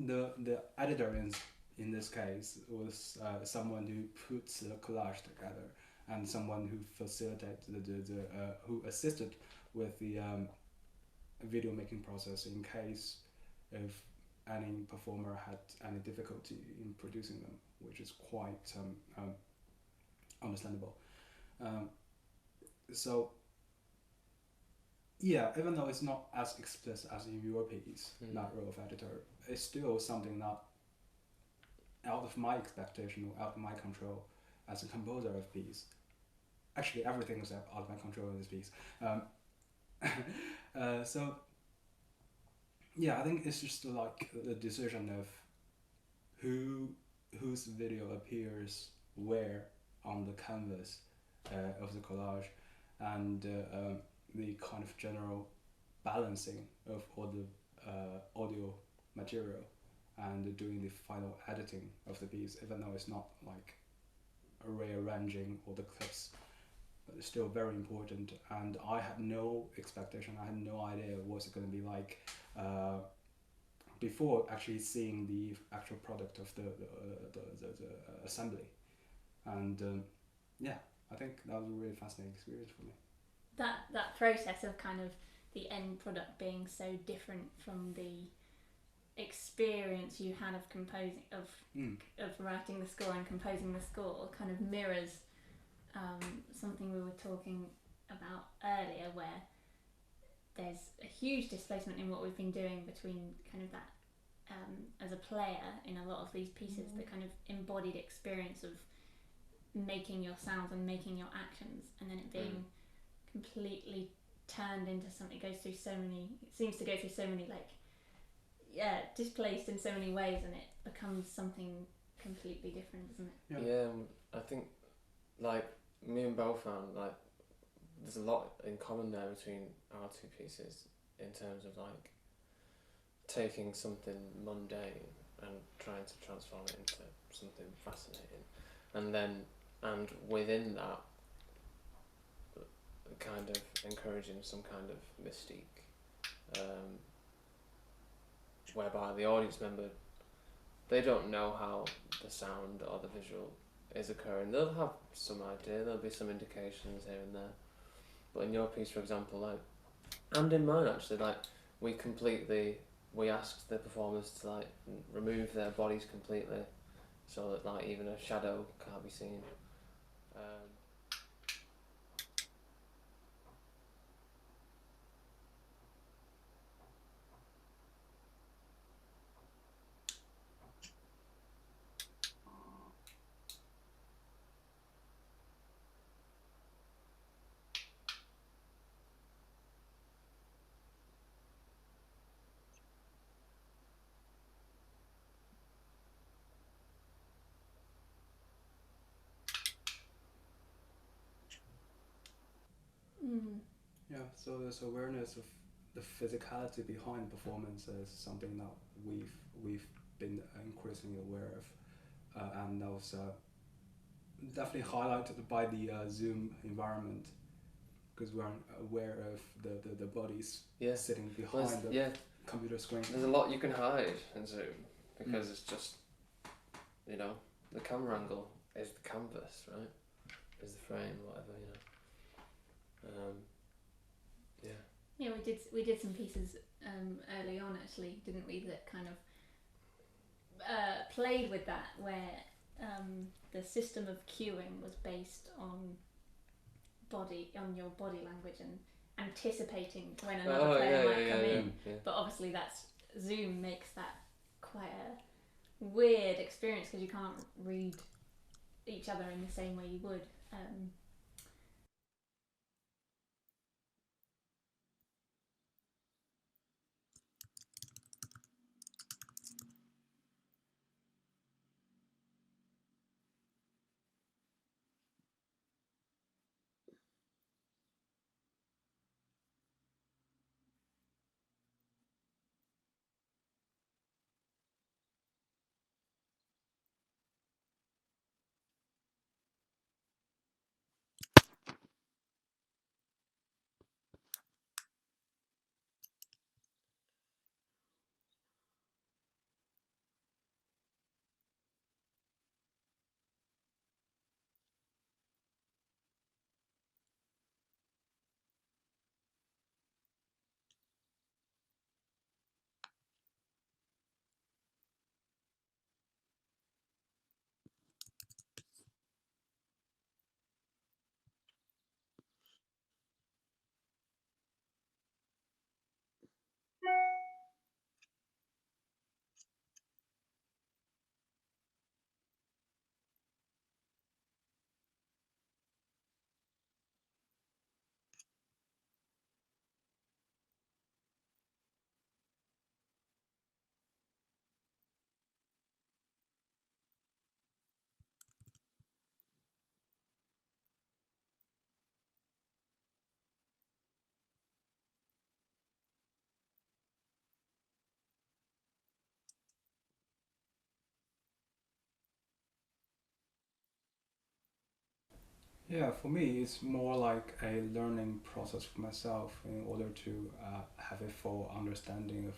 the editor in this case was someone who puts the collage together, and someone who facilitated who assisted with the video making process in case if any performer had any difficulty in producing them, which is quite understandable. So yeah, even though it's not as explicit as in your piece, that role of editor, it's still something not out of my expectation or out of my control as a composer of piece. Actually, everything is out of my control in this piece. So yeah, I think it's just like the decision of whose video appears where on the canvas of the collage, and the kind of general balancing of all the audio material and doing the final editing of the piece, even though it's not like rearranging all the clips, but it's still very important. And I had no expectation, I had no idea what's it going to be like before actually seeing the actual product of the assembly. And yeah, I think that was a really fascinating experience for me. That process of kind of the end product being so different from the experience you had of composing, of writing the score and composing the score, kind of mirrors something we were talking about earlier, where there's a huge displacement in what we've been doing between kind of that as a player in a lot of these pieces, the kind of embodied experience of making your sounds and making your actions, and then it being completely turned into something. It seems to go through so many displaced in so many ways, and it becomes something completely different, doesn't it? Yeah, I think like me and Bo found like there's a lot in common there between our two pieces in terms of like taking something mundane and trying to transform it into something fascinating, and within that kind of encouraging some kind of mystique, whereby the audience member, they don't know how the sound or the visual is occurring. They'll have some idea, there'll be some indications here and there, but in your piece, for example, like, and in mine actually, like, we asked the performers to like remove their bodies completely, so that like even a shadow can't be seen. Yeah, so this awareness of the physicality behind performance is something that we've been increasingly aware of, and that was definitely highlighted by the Zoom environment, because we're aware of the bodies sitting behind the computer screen. There's a lot you can hide in Zoom, because it's just, you know, the camera angle is the canvas, right? Is the frame, whatever, you know. Yeah, we did some pieces early on, actually, didn't we, that kind of played with that, where the system of cueing was based on your body language and anticipating when another player might come in. Yeah. But obviously Zoom makes that quite a weird experience, because you can't read each other in the same way you would. Yeah, for me, it's more like a learning process for myself in order to have a full understanding of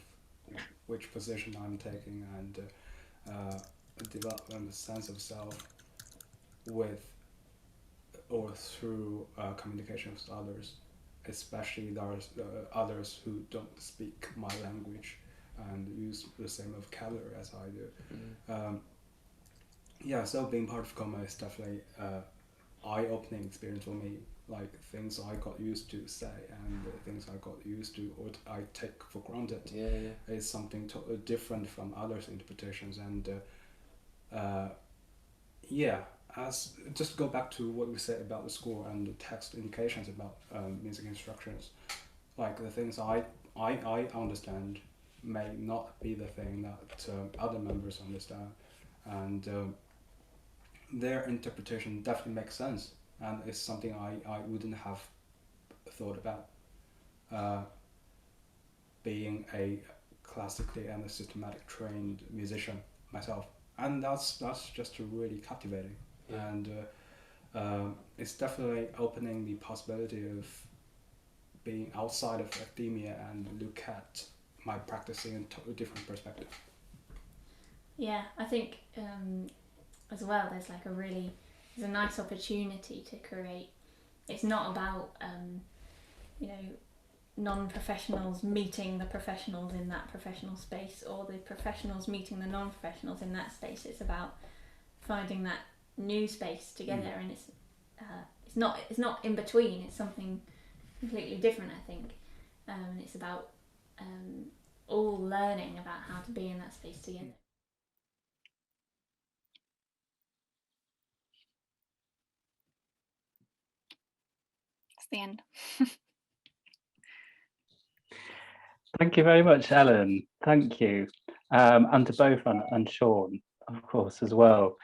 which position I'm taking and develop a sense of self with or through communication with others, especially those others who don't speak my language and use the same vocabulary as I do. Yeah, so being part of Coma is definitely eye-opening experience for me. Like things I got used to say and things I got used to or I take for granted is something totally different from others' interpretations. And as just go back to what we said about the school and the text indications about music instructions, like the things I understand may not be the thing that other members understand, and their interpretation definitely makes sense, and it's something I wouldn't have thought about being a classically and a systematic trained musician myself, and that's just really captivating. And it's definitely opening the possibility of being outside of academia and look at my practicing in a totally different perspective. Yeah, I think as well there's a nice opportunity to create. It's not about non-professionals meeting the professionals in that professional space or the professionals meeting the non-professionals in that space. It's about finding that new space together, and it's not in between. It's something completely different, I think. It's about all learning about how to be in that space together. That's the end. Thank you very much, Ellen. Thank you. And to both and Sean, of course, as well.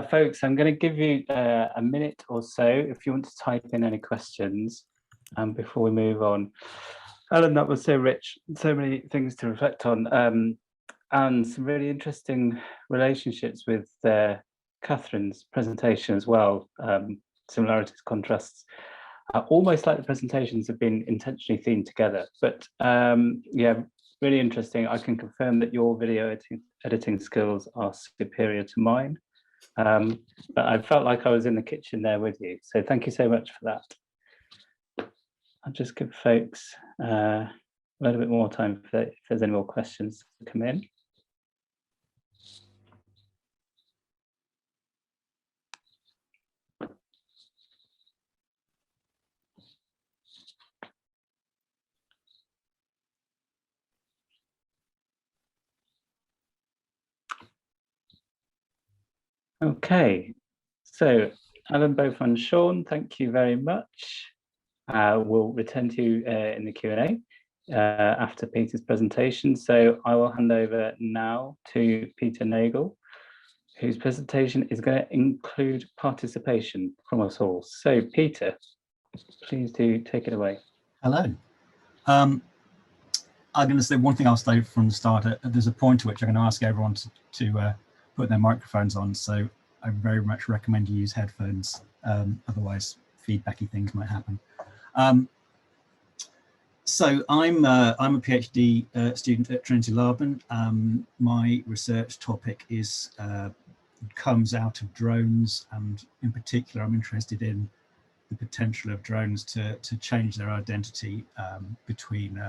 Folks, I'm going to give you a minute or so if you want to type in any questions before we move on. Ellen, that was so rich, so many things to reflect on, and some really interesting relationships with Catherine's presentation as well, similarities, contrasts. Almost like the presentations have been intentionally themed together, but yeah, really interesting. I can confirm that your video editing skills are superior to mine, but I felt like I was in the kitchen there with you, so thank you so much for that. I'll just give folks a little bit more time if there's any more questions to come in. Okay, so Alan, both and Sean, thank you very much. We'll return to you in the Q&A after Peter's presentation. So I will hand over now to Peter Nagel, whose presentation is going to include participation from us all. So Peter, please do take it away. Hello. I'm going to say one thing I'll say from the start. There's a point to which I'm going to ask everyone to put their microphones on, so I very much recommend you use headphones, otherwise feedbacky things might happen. So I'm a PhD student at Trinity Laban. My research topic comes out of drones, and in particular I'm interested in the potential of drones to change their identity between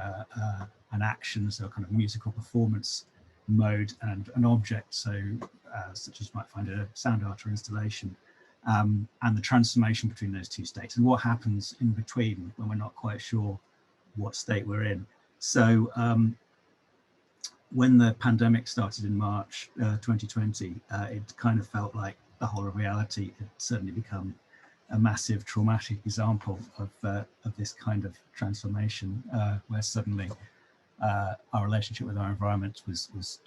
an action, so a kind of musical performance mode, and an object, so such as you might find a sound art or installation, and the transformation between those two states and what happens in between when we're not quite sure what state we're in. So when the pandemic started in March 2020, it kind of felt like the whole of reality had certainly become a massive traumatic example of this kind of transformation, where suddenly our relationship with our environment was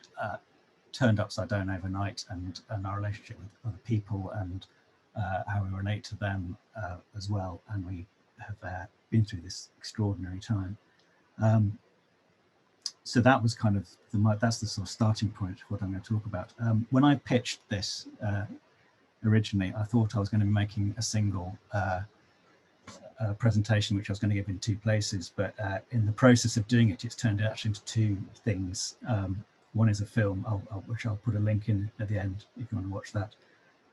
turned upside down overnight, and our relationship with other people and how we relate to them as well. And we have been through this extraordinary time. So that was kind of that's the sort of starting point of what I'm going to talk about. When I pitched this originally. I thought I was going to be making a single presentation which I was going to give in 2 places, but in the process of doing it, it's turned out into 2 things. One is a film, which I'll put a link in at the end if you want to watch that.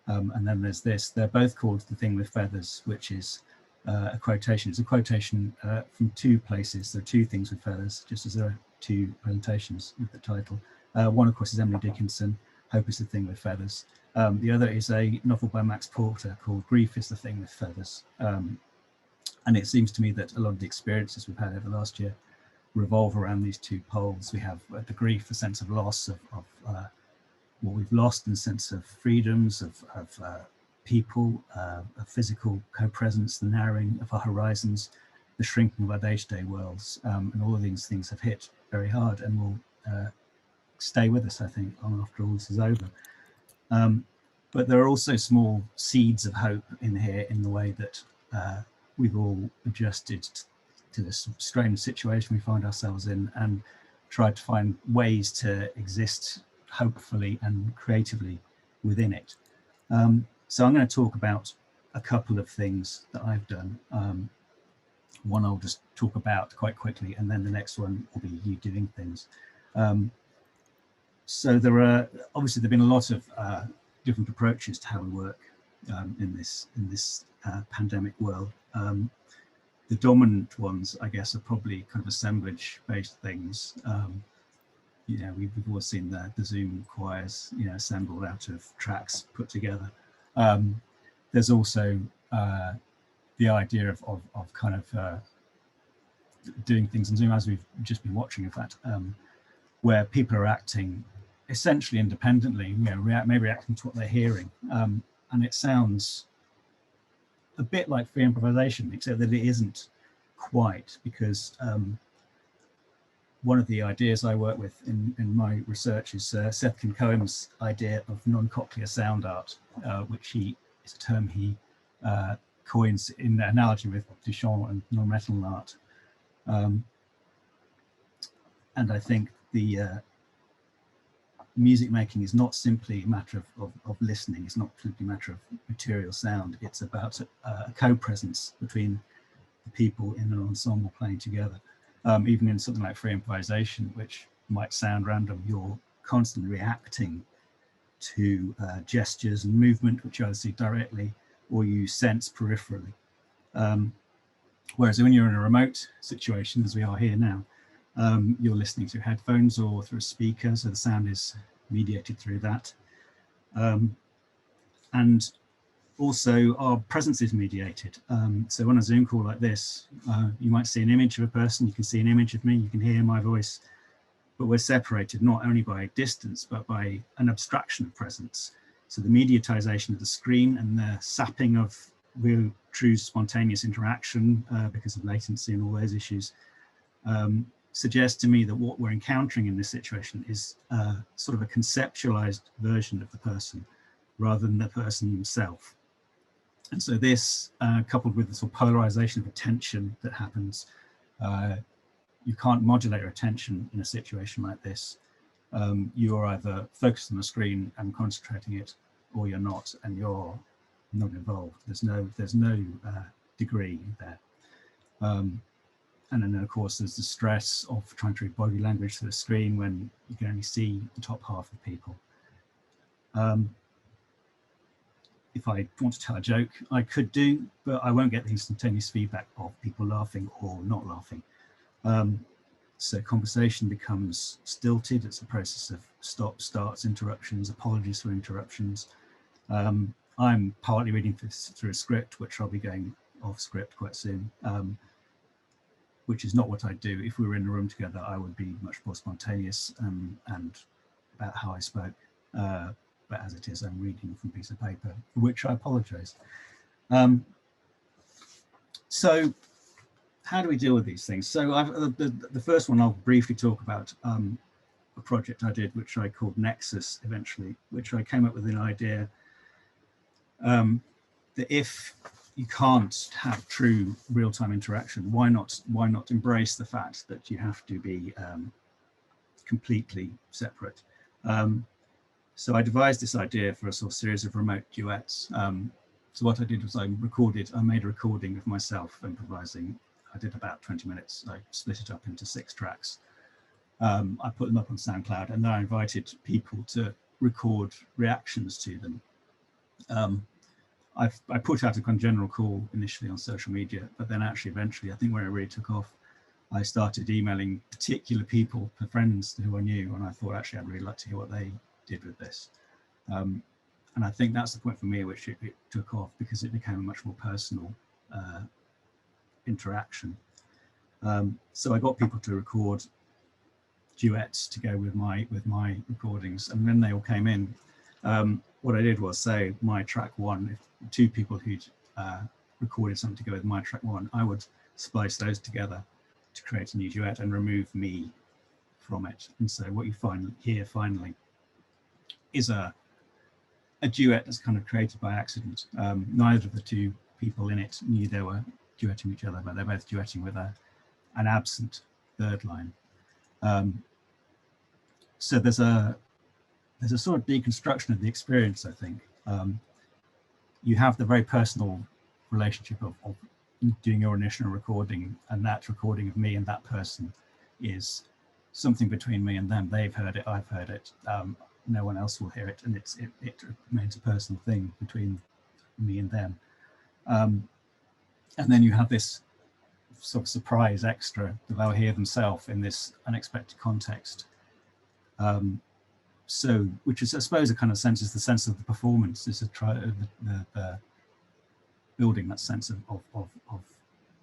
And then there's this. They're both called The Thing with Feathers, which is a quotation. It's a quotation from 2 places. There are 2 things with feathers, just as there are 2 presentations with the title. One, of course, is Emily Dickinson, Hope is the Thing with Feathers. The other is a novel by Max Porter called Grief is the Thing with Feathers. And it seems to me that a lot of the experiences we've had over the last year revolve around these 2 poles. We have the grief, the sense of loss of what we've lost, in the sense of freedoms, of people, of physical co-presence, the narrowing of our horizons, the shrinking of our day-to-day worlds, and all of these things have hit very hard and will stay with us, I think, long after all this is over. But there are also small seeds of hope in here, in the way that we've all adjusted to this strange situation we find ourselves in, and tried to find ways to exist hopefully and creatively within it. So I'm going to talk about a couple of things that I've done. One I'll just talk about quite quickly, and then the next one will be you doing things. So obviously there've been a lot of different approaches to how we work in this pandemic world. The dominant ones, I guess, are probably kind of assemblage-based things. You know, we've all seen the Zoom choirs, you know, assembled out of tracks put together. There's also the idea of kind of doing things in Zoom, as we've just been watching, in fact, where people are acting essentially independently, you know, maybe reacting to what they're hearing. And it sounds a bit like free improvisation, except that it isn't quite, because one of the ideas I work with in my research is Seth Kincomb's idea of non-cochlear sound art, which is a term he coins in analogy with Duchamp and non-metal art. And I think the music making is not simply a matter of listening. It's not simply a matter of material sound. It's about a co-presence between the people in an ensemble playing together. Even in something like free improvisation, which might sound random, you're constantly reacting to gestures and movement, which you either see directly or you sense peripherally. Whereas when you're in a remote situation, as we are here now, you're listening through headphones or through a speaker, so the sound is mediated through that. And also our presence is mediated. So on a Zoom call like this, you might see an image of a person, you can see an image of me, you can hear my voice, but we're separated not only by distance, but by an abstraction of presence. So the mediatization of the screen and the sapping of real, true, spontaneous interaction because of latency and all those issues suggests to me that what we're encountering in this situation is sort of a conceptualized version of the person rather than the person himself. And so this, coupled with the sort of polarization of attention that happens, you can't modulate your attention in a situation like this. You're either focused on the screen and concentrating it, or you're not, and you're not involved. There's no degree there. And then, of course, there's the stress of trying to read body language through the screen when you can only see the top half of people. If I want to tell a joke, I could do, but I won't get the instantaneous feedback of people laughing or not laughing. So conversation becomes stilted. It's a process of stops, starts, interruptions, apologies for interruptions. I'm partly reading this through a script, which I'll be going off script quite soon, which is not what I'd do. If we were in a room together, I would be much more spontaneous and about how I spoke. But as it is, I'm reading from a piece of paper, for which I apologize. So how do we deal with these things? So the first one I'll briefly talk about, a project I did, which I called Nexus eventually, which I came up with an idea that if you can't have true real-time interaction, why not embrace the fact that you have to be completely separate? So I devised this idea for a sort of series of remote duets. So what I did was I made a recording of myself improvising. I did about 20 minutes. I split it up into 6 tracks. I put them up on SoundCloud, and then I invited people to record reactions to them. I put out a kind of general call initially on social media, but then actually eventually, I think where it really took off, I started emailing particular people, friends who I knew, and I thought actually I'd really like to hear what they did with this. And I think that's the point for me at which it took off, because it became a much more personal interaction. So I got people to record duets to go with my recordings, and when they all came in, what I did was say my track 1, if 2 people who'd recorded something to go with my track 1, I would splice those together to create a new duet and remove me from it. And so what you find here finally is a duet that's kind of created by accident. Neither of the 2 people in it knew they were duetting each other, but they're both duetting with an absent third line. So there's a sort of deconstruction of the experience, I think. You have the very personal relationship of doing your initial recording, and that recording of me and that person is something between me and them. They've heard it, I've heard it, no one else will hear it, and it remains a personal thing between me and them. And then you have this sort of surprise extra that they'll hear themselves in this unexpected context. So, which is, I suppose, a kind of sense is the sense of the performance, is the building that sense of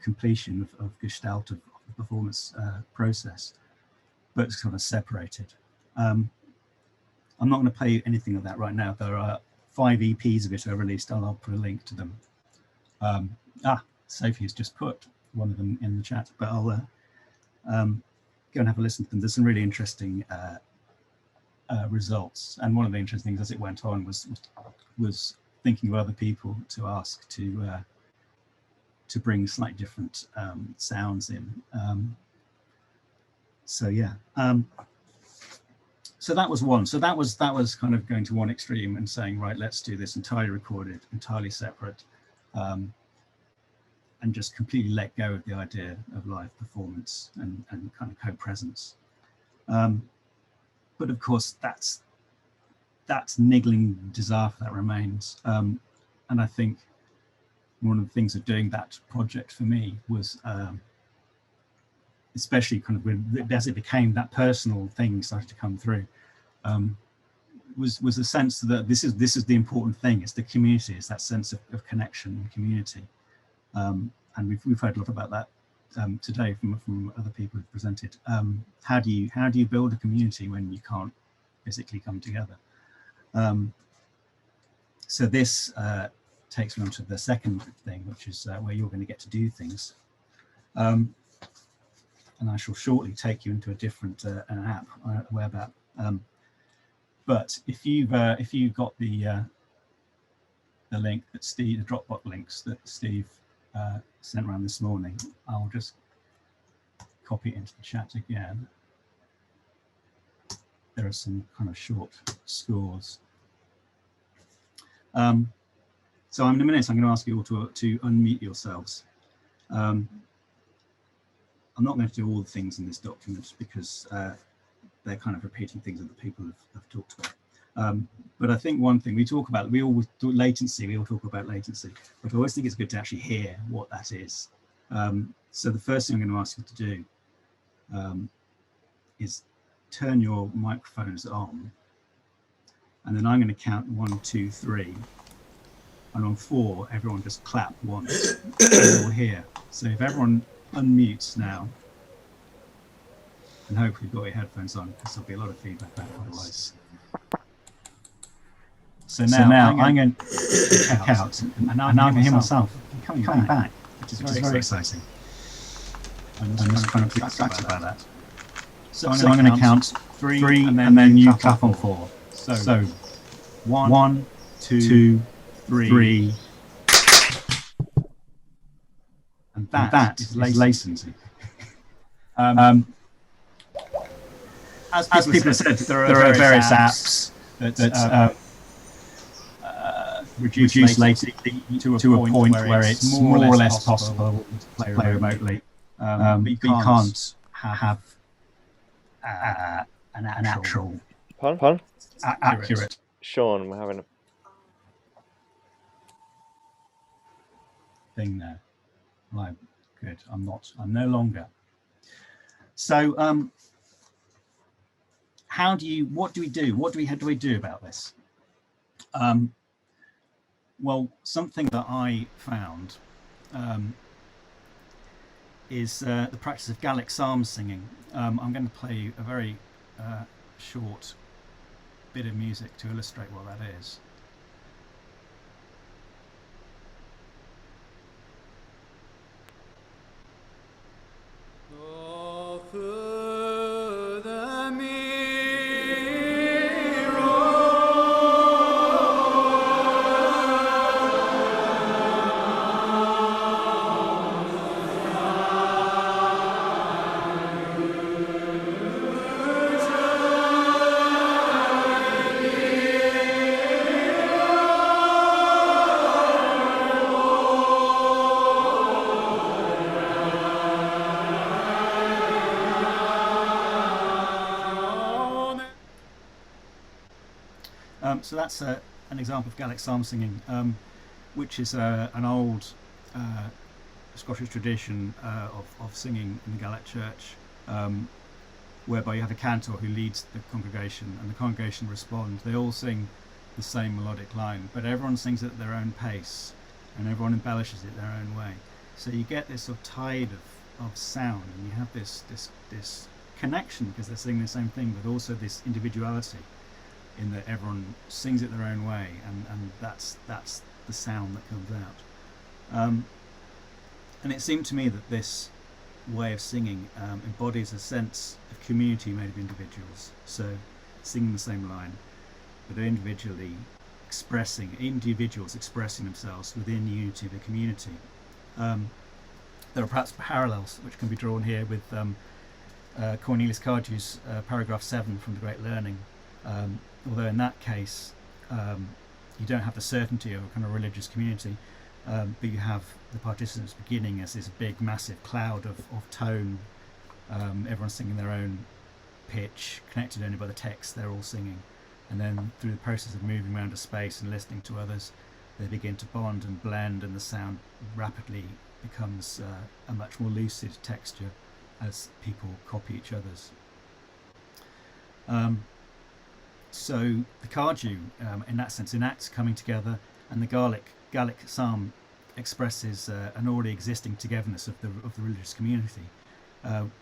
completion, of gestalt of the performance process, but it's kind of separated. I'm not going to play anything of that right now. There are 5 EPs of it I released, and I'll put a link to them. Sophie has just put one of them in the chat, but I'll go and have a listen to them. There's some really interesting results, and one of the interesting things as it went on was thinking of other people to ask to bring slightly different sounds in. So yeah, so that was one. So that was kind of going to one extreme and saying, right, let's do this entirely recorded, entirely separate, and just completely let go of the idea of live performance and kind of co-presence. But of course, that's niggling desire that remains. And I think one of the things of doing that project for me was, especially kind of as it became that personal thing started to come through, was a sense that this is the important thing. It's the community. It's that sense of connection and community. And we've heard a lot about that today from other people who've presented. How do you build a community when you can't physically come together? So this takes me on to the second thing, which is where you're going to get to do things. And I shall shortly take you into a different an app, a web app. But if you've got the link that the Dropbox links that Steve sent around this morning, I'll just copy it into the chat again. There are some kind of short scores. So in a minute, I'm going to ask you all to unmute yourselves. I'm not going to do all the things in this document because they're kind of repeating things that the people have talked about. But I think one thing we always do latency, we all talk about latency, but I always think it's good to actually hear what that is. So the first thing I'm going to ask you to do is turn your microphones on, and then I'm going to count 1, 2, 3, and on 4, everyone just clap once, and we'll hear. So if everyone unmutes now, and hopefully you've got your headphones on, because there'll be a lot of feedback otherwise. So now I'm going to check out, and now I can hear myself coming back, which is very exciting. I'm just kind of excited about that. So I'm going to count 3, and then you clap on 4. So 1, 2, 3. And that is latency. As people have said, there are various apps that's reduced latency to a point where it's more or less possible to play remotely. But you can't have an actual Pardon? accurate. Sean, we're having a thing there. Right, good. I'm no longer. So what do we do? What do we do about this? Well, something that I found is the practice of Gallic psalm singing. I'm going to play a very short bit of music to illustrate what that is. So that's an example of Gallic psalm singing, which is an old Scottish tradition of singing in the Gallic church, whereby you have a cantor who leads the congregation, and the congregation respond. They all sing the same melodic line, but everyone sings it at their own pace, and everyone embellishes it their own way. So you get this sort of tide of sound, and you have this connection because they're singing the same thing, but also this individuality, in that everyone sings it their own way, and that's the sound that comes out. And it seemed to me that this way of singing embodies a sense of community made of individuals. So singing the same line, but individuals expressing themselves within the unity of a community. There are perhaps parallels which can be drawn here with Cornelius Cardews' paragraph 7 from The Great Learning. Although in that case, you don't have the certainty of a kind of religious community, but you have the participants beginning as this big, massive cloud of tone. Everyone's singing their own pitch, connected only by the text they're all singing. And then through the process of moving around a space and listening to others, they begin to bond and blend, and the sound rapidly becomes a much more lucid texture as people copy each other's. So the Cardew, in that sense, enacts coming together, and the Gallic psalm expresses an already existing togetherness of the religious community,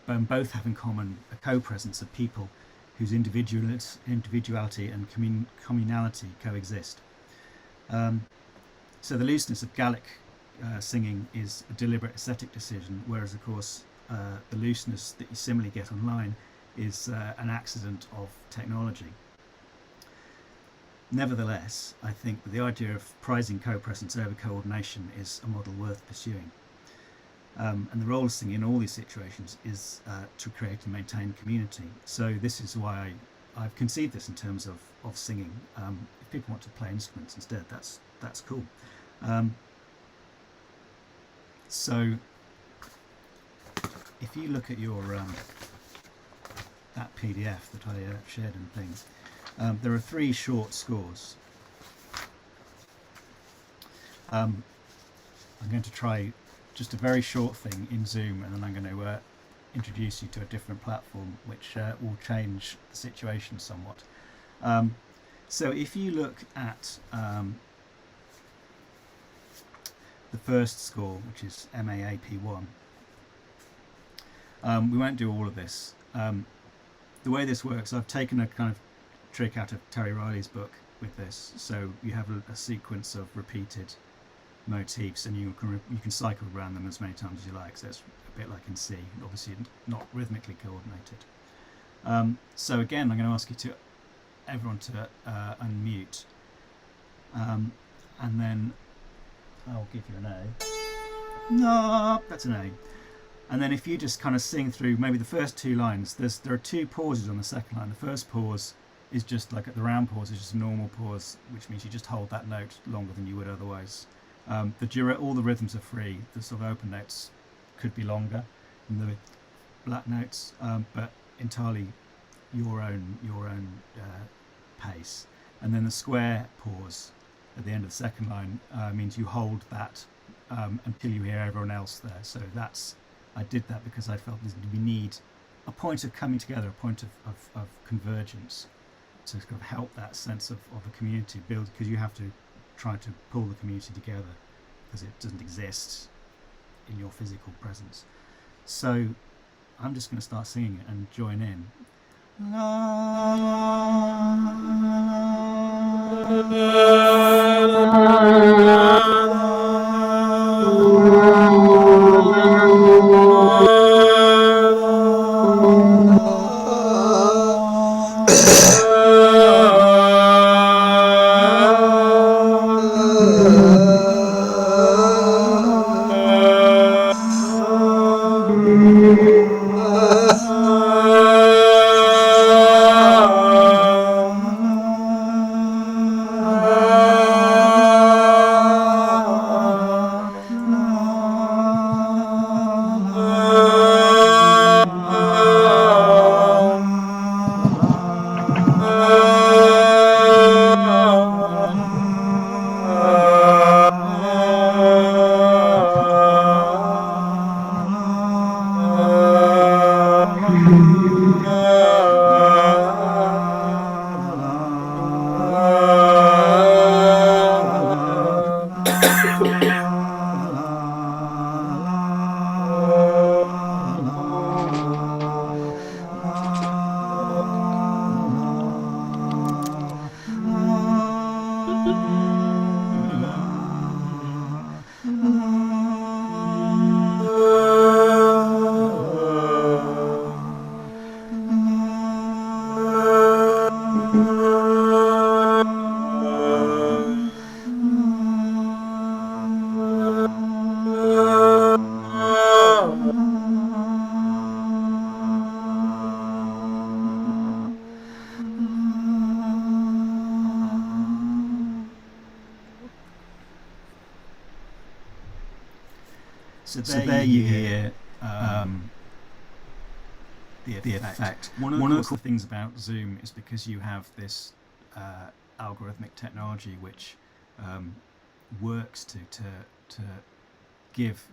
both have in common a co-presence of people whose individuality and communality coexist. So the looseness of Gallic singing is a deliberate aesthetic decision, whereas of course the looseness that you similarly get online is an accident of technology. Nevertheless, I think that the idea of prizing co-presence over coordination is a model worth pursuing. And the role of singing in all these situations is to create and maintain community. So this is why I've conceived this in terms of singing. If people want to play instruments instead, that's cool. So if you look at your that PDF that I shared and things, there are 3 short scores. I'm going to try just a very short thing in Zoom, and then I'm going to introduce you to a different platform which will change the situation somewhat. So if you look at the first score, which is MAAP1, we won't do all of this. The way this works, I've taken a kind of trick out of Terry Riley's book with this. So you have a sequence of repeated motifs, and you can cycle around them as many times as you like. So it's a bit like in C, obviously not rhythmically coordinated. So again, I'm going to ask everyone to unmute, and then I'll give you an A. No, that's an A. And then if you just kind of sing through maybe the first 2 lines, there are 2 pauses on the second line. The first pause is just like the round pause is just a normal pause, which means you just hold that note longer than you would otherwise. All the rhythms are free. The sort of open notes could be longer than the black notes, but entirely your own pace. And then the square pause at the end of the second line means you hold that until you hear everyone else there. So I did that because I felt we need a point of coming together, a point of convergence to kind of help that sense of a community build, because you have to try to pull the community together because it doesn't exist in your physical presence. So I'm just going to start singing it and join in. So there you hear the effect. One of the cool things about Zoom is because you have this algorithmic technology which works to give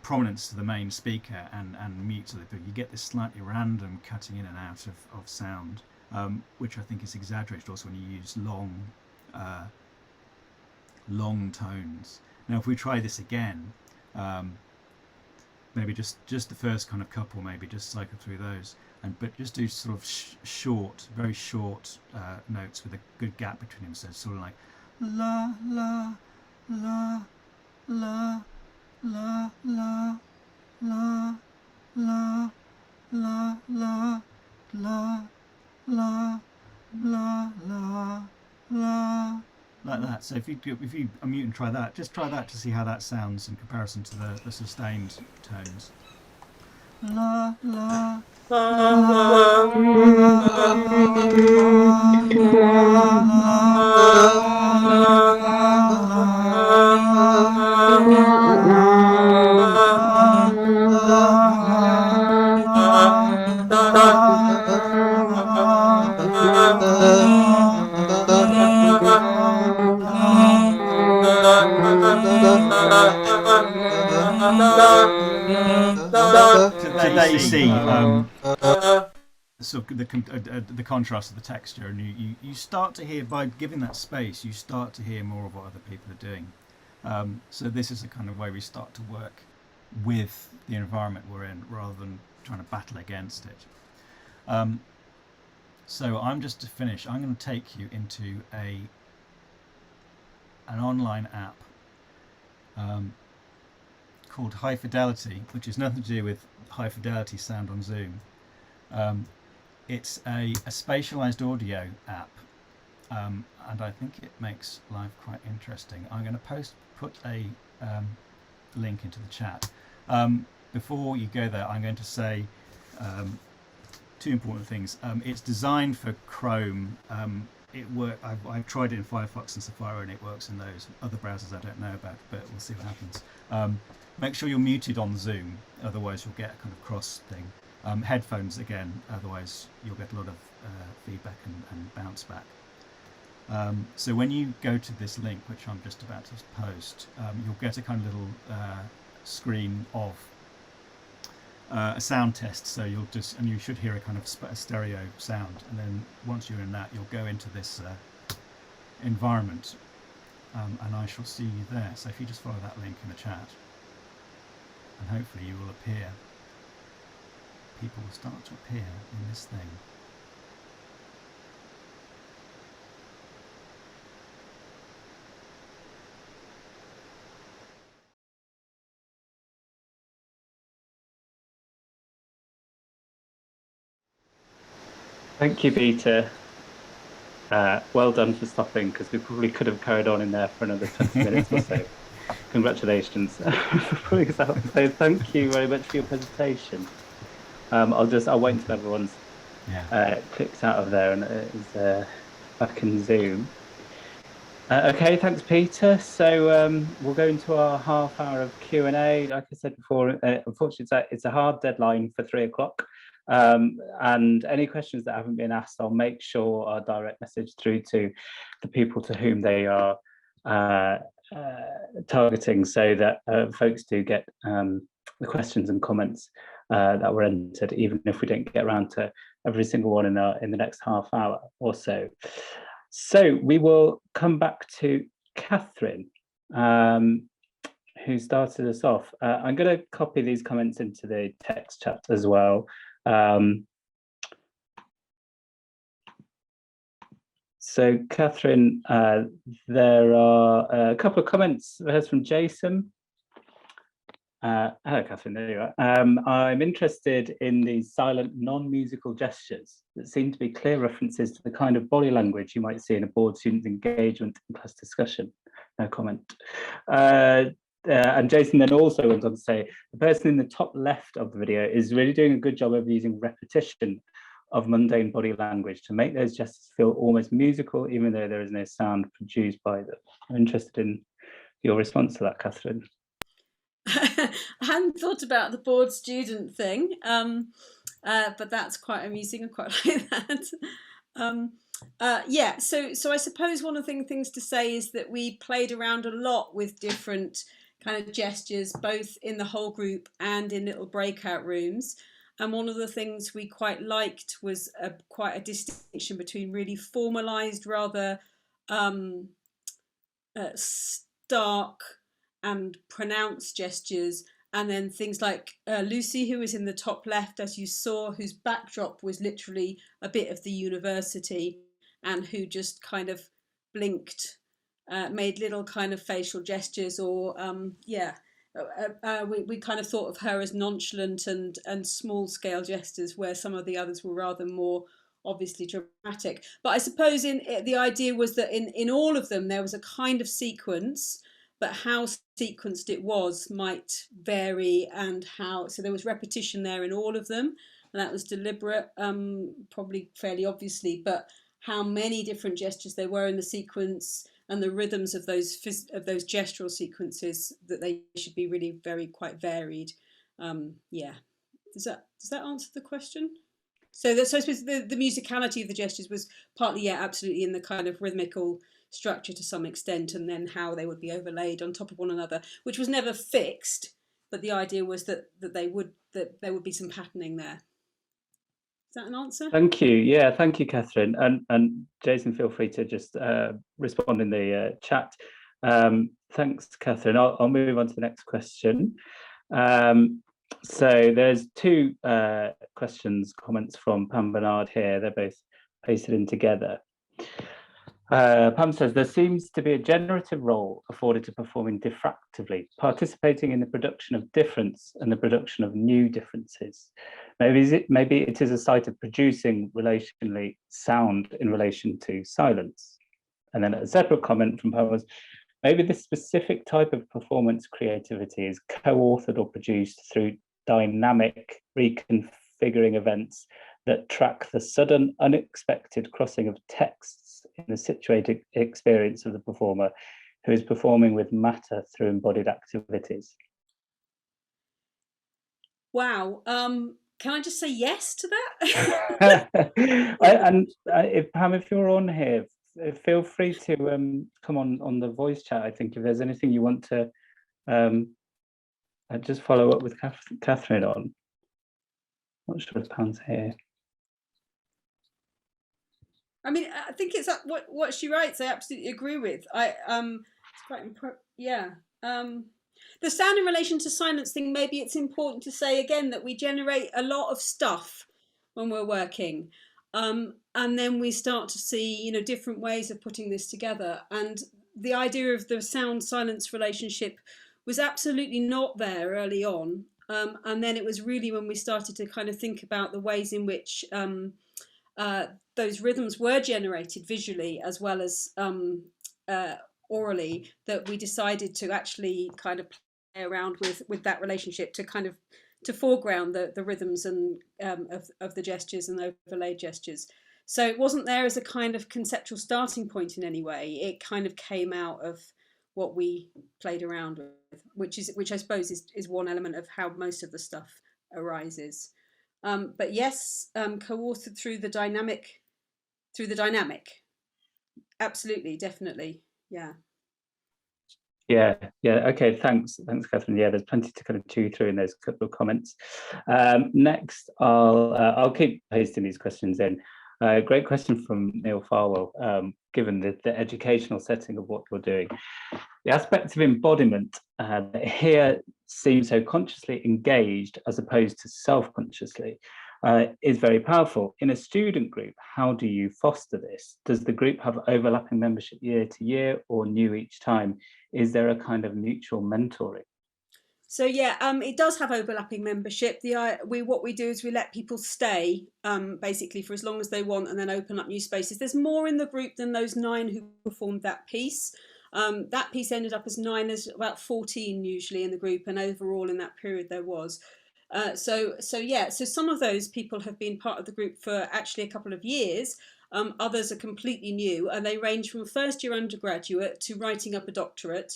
prominence to the main speaker and mute to the people. You get this slightly random cutting in and out of sound, which I think is exaggerated also when you use long tones. Now if we try this again, maybe just the first kind of couple, maybe just cycle through those, but just do sort of short, very short notes with a good gap between them. So it's sort of like la la la la la la la la la la la la la la la, like that. So if you unmute and try that, just try that to see how that sounds in comparison to the sustained tones. La la la So there you see sort of the contrast of the texture, and you start to hear, by giving that space, you start to hear more of what other people are doing. So this is the kind of way we start to work with the environment we're in, rather than trying to battle against it. So I'm just to finish, I'm going to take you into an online app called High Fidelity, which has nothing to do with high fidelity sound on Zoom. It's a spatialized audio app, and I think it makes life quite interesting. I'm going to put a link into the chat. Before you go there, I'm going to say two important things. It's designed for Chrome. I've tried it in Firefox and Safari, and it works in those. Other browsers I don't know about, but we'll see what happens. Make sure you're muted on Zoom, otherwise you'll get a kind of cross thing. Headphones again, otherwise you'll get a lot of feedback and bounce back. So when you go to this link, which I'm just about to post, you'll get a kind of little screen of a sound test. So you should hear a kind of a stereo sound, and then once you're in that, you'll go into this environment, and I shall see you there. So if you just follow that link in the chat, and hopefully you will appear. People will start to appear in this thing. Thank you, Peter. Well done for stopping, because we probably could have carried on in there for another 20 minutes or so. Congratulations. So thank you very much for your presentation. I'll wait until everyone's clicked out of there and is back in Zoom. Okay, thanks, Peter. So we'll go into our half hour of Q&A. Like I said before, unfortunately, it's a hard deadline for 3 o'clock. And any questions that haven't been asked, I'll make sure I direct message through to the people to whom they are targeting, so that folks do get the questions and comments that were entered, even if we don't get around to every single one in the next half hour or so. So we will come back to Catherine, who started us off. I'm going to copy these comments into the text chat as well. So Catherine, there are a couple of comments. There's from Jason. Hello, Catherine, there you are. I'm interested in these silent non-musical gestures that seem to be clear references to the kind of body language you might see in a board student engagement in class discussion. No comment. And Jason then also went on to say, the person in the top left of the video is really doing a good job of using repetition of mundane body language to make those gestures feel almost musical, even though there is no sound produced by them. I'm interested in your response to that, Catherine. I hadn't thought about the board student thing, but that's quite amusing. I quite like that. Yeah, so I suppose one of the things to say is that we played around a lot with different kind of gestures, both in the whole group and in little breakout rooms. And one of the things we quite liked was quite a distinction between really formalised, rather stark and pronounced gestures, and then things like Lucy, who was in the top left, as you saw, whose backdrop was literally a bit of the university, and who just kind of blinked, made little kind of facial gestures, or we kind of thought of her as nonchalant and small scale gestures, where some of the others were rather more obviously dramatic. But I suppose the idea was that in all of them there was a kind of sequence, but how sequenced it was might vary, and so there was repetition there in all of them, and that was deliberate, probably fairly obviously, but how many different gestures there were in the sequence and the rhythms of those gestural sequences, that they should be really quite varied. Yeah, does that answer the question? So I suppose the musicality of the gestures was partly, absolutely, in the kind of rhythmical structure to some extent, and then how they would be overlaid on top of one another, which was never fixed, but the idea was that there would be some patterning there. Is that an answer? Thank you. Yeah, thank you, Catherine. And Jason, feel free to just respond in the chat. Thanks, Catherine. I'll move on to the next question. So there's two comments from Pam Bernard here. They're both pasted in together. Pam says, there seems to be a generative role afforded to performing diffractively, participating in the production of difference and the production of new differences. Maybe it is a site of producing relationally sound in relation to silence. And then a separate comment from Pam was, maybe this specific type of performance creativity is co-authored or produced through dynamic reconfiguring events that track the sudden, unexpected crossing of texts in the situated experience of the performer who is performing with matter through embodied activities? Wow. Can I just say yes to that? If Pam, if you're on here, feel free to come on the voice chat. I think if there's anything you want to just follow up with Catherine on. Not sure if Pam's here. I mean, I think it's what she writes. I absolutely agree with. It's quite yeah. The sound in relation to silence thing. Maybe it's important to say again that we generate a lot of stuff when we're working, and then we start to see, you know, different ways of putting this together. And the idea of the sound silence relationship was absolutely not there early on, and then it was really when we started to kind of think about the ways in which those rhythms were generated visually as well as orally, that we decided to actually kind of play around with that relationship to kind of to foreground the rhythms and of the gestures and the overlaid gestures. So it wasn't there as a kind of conceptual starting point in any way. It kind of came out of what we played around with, which I suppose is one element of how most of the stuff arises. But yes, co-authored through the dynamic. Absolutely, definitely, yeah. Yeah. Okay, thanks, Catherine. Yeah, there's plenty to kind of chew through in those couple of comments. Next, I'll keep pasting these questions in. Great question from Neil Farwell. Given the educational setting of what you're doing, the aspect of embodiment here seems so consciously engaged as opposed to self-consciously is very powerful. In a student group, how do you foster this? Does the group have overlapping membership year to year or new each time? Is there a kind of mutual mentoring? So yeah, it does have overlapping membership. What we do is we let people stay basically for as long as they want, and then open up new spaces. There's more in the group than those 9 who performed that piece. That piece ended up as 9, as about 14 usually in the group, and overall in that period there was. So some of those people have been part of the group for actually a couple of years. Others are completely new, and they range from a first-year undergraduate to writing up a doctorate.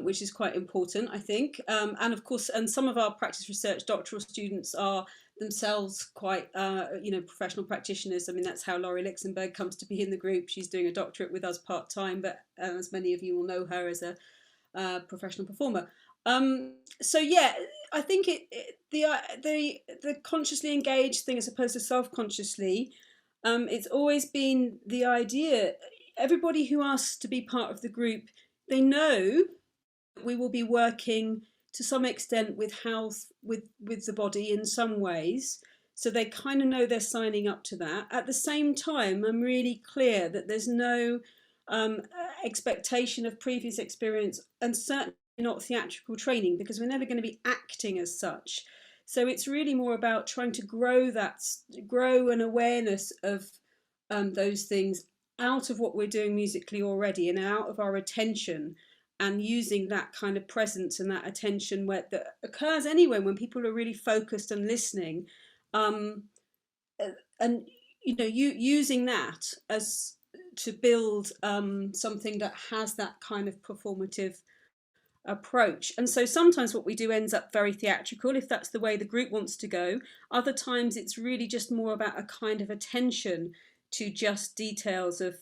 Which is quite important, I think. And of course, and some of our practice research doctoral students are themselves quite, professional practitioners. I mean, that's how Laurie Lixenberg comes to be in the group. She's doing a doctorate with us part-time, but as many of you will know her as a professional performer. So yeah, I think the consciously engaged thing as opposed to self-consciously, it's always been the idea, everybody who asks to be part of the group, they know we will be working to some extent with health, with the body in some ways, so they kind of know they're signing up to that. At the same time, I'm really clear that there's no expectation of previous experience, and certainly not theatrical training, because we're never going to be acting as such. So it's really more about trying to grow an awareness of those things out of what we're doing musically already and out of our attention, and using that kind of presence and that attention that occurs anyway when people are really focused and listening, and using that as to build something that has that kind of performative approach. And so sometimes what we do ends up very theatrical, if that's the way the group wants to go. Other times it's really just more about a kind of attention to just details of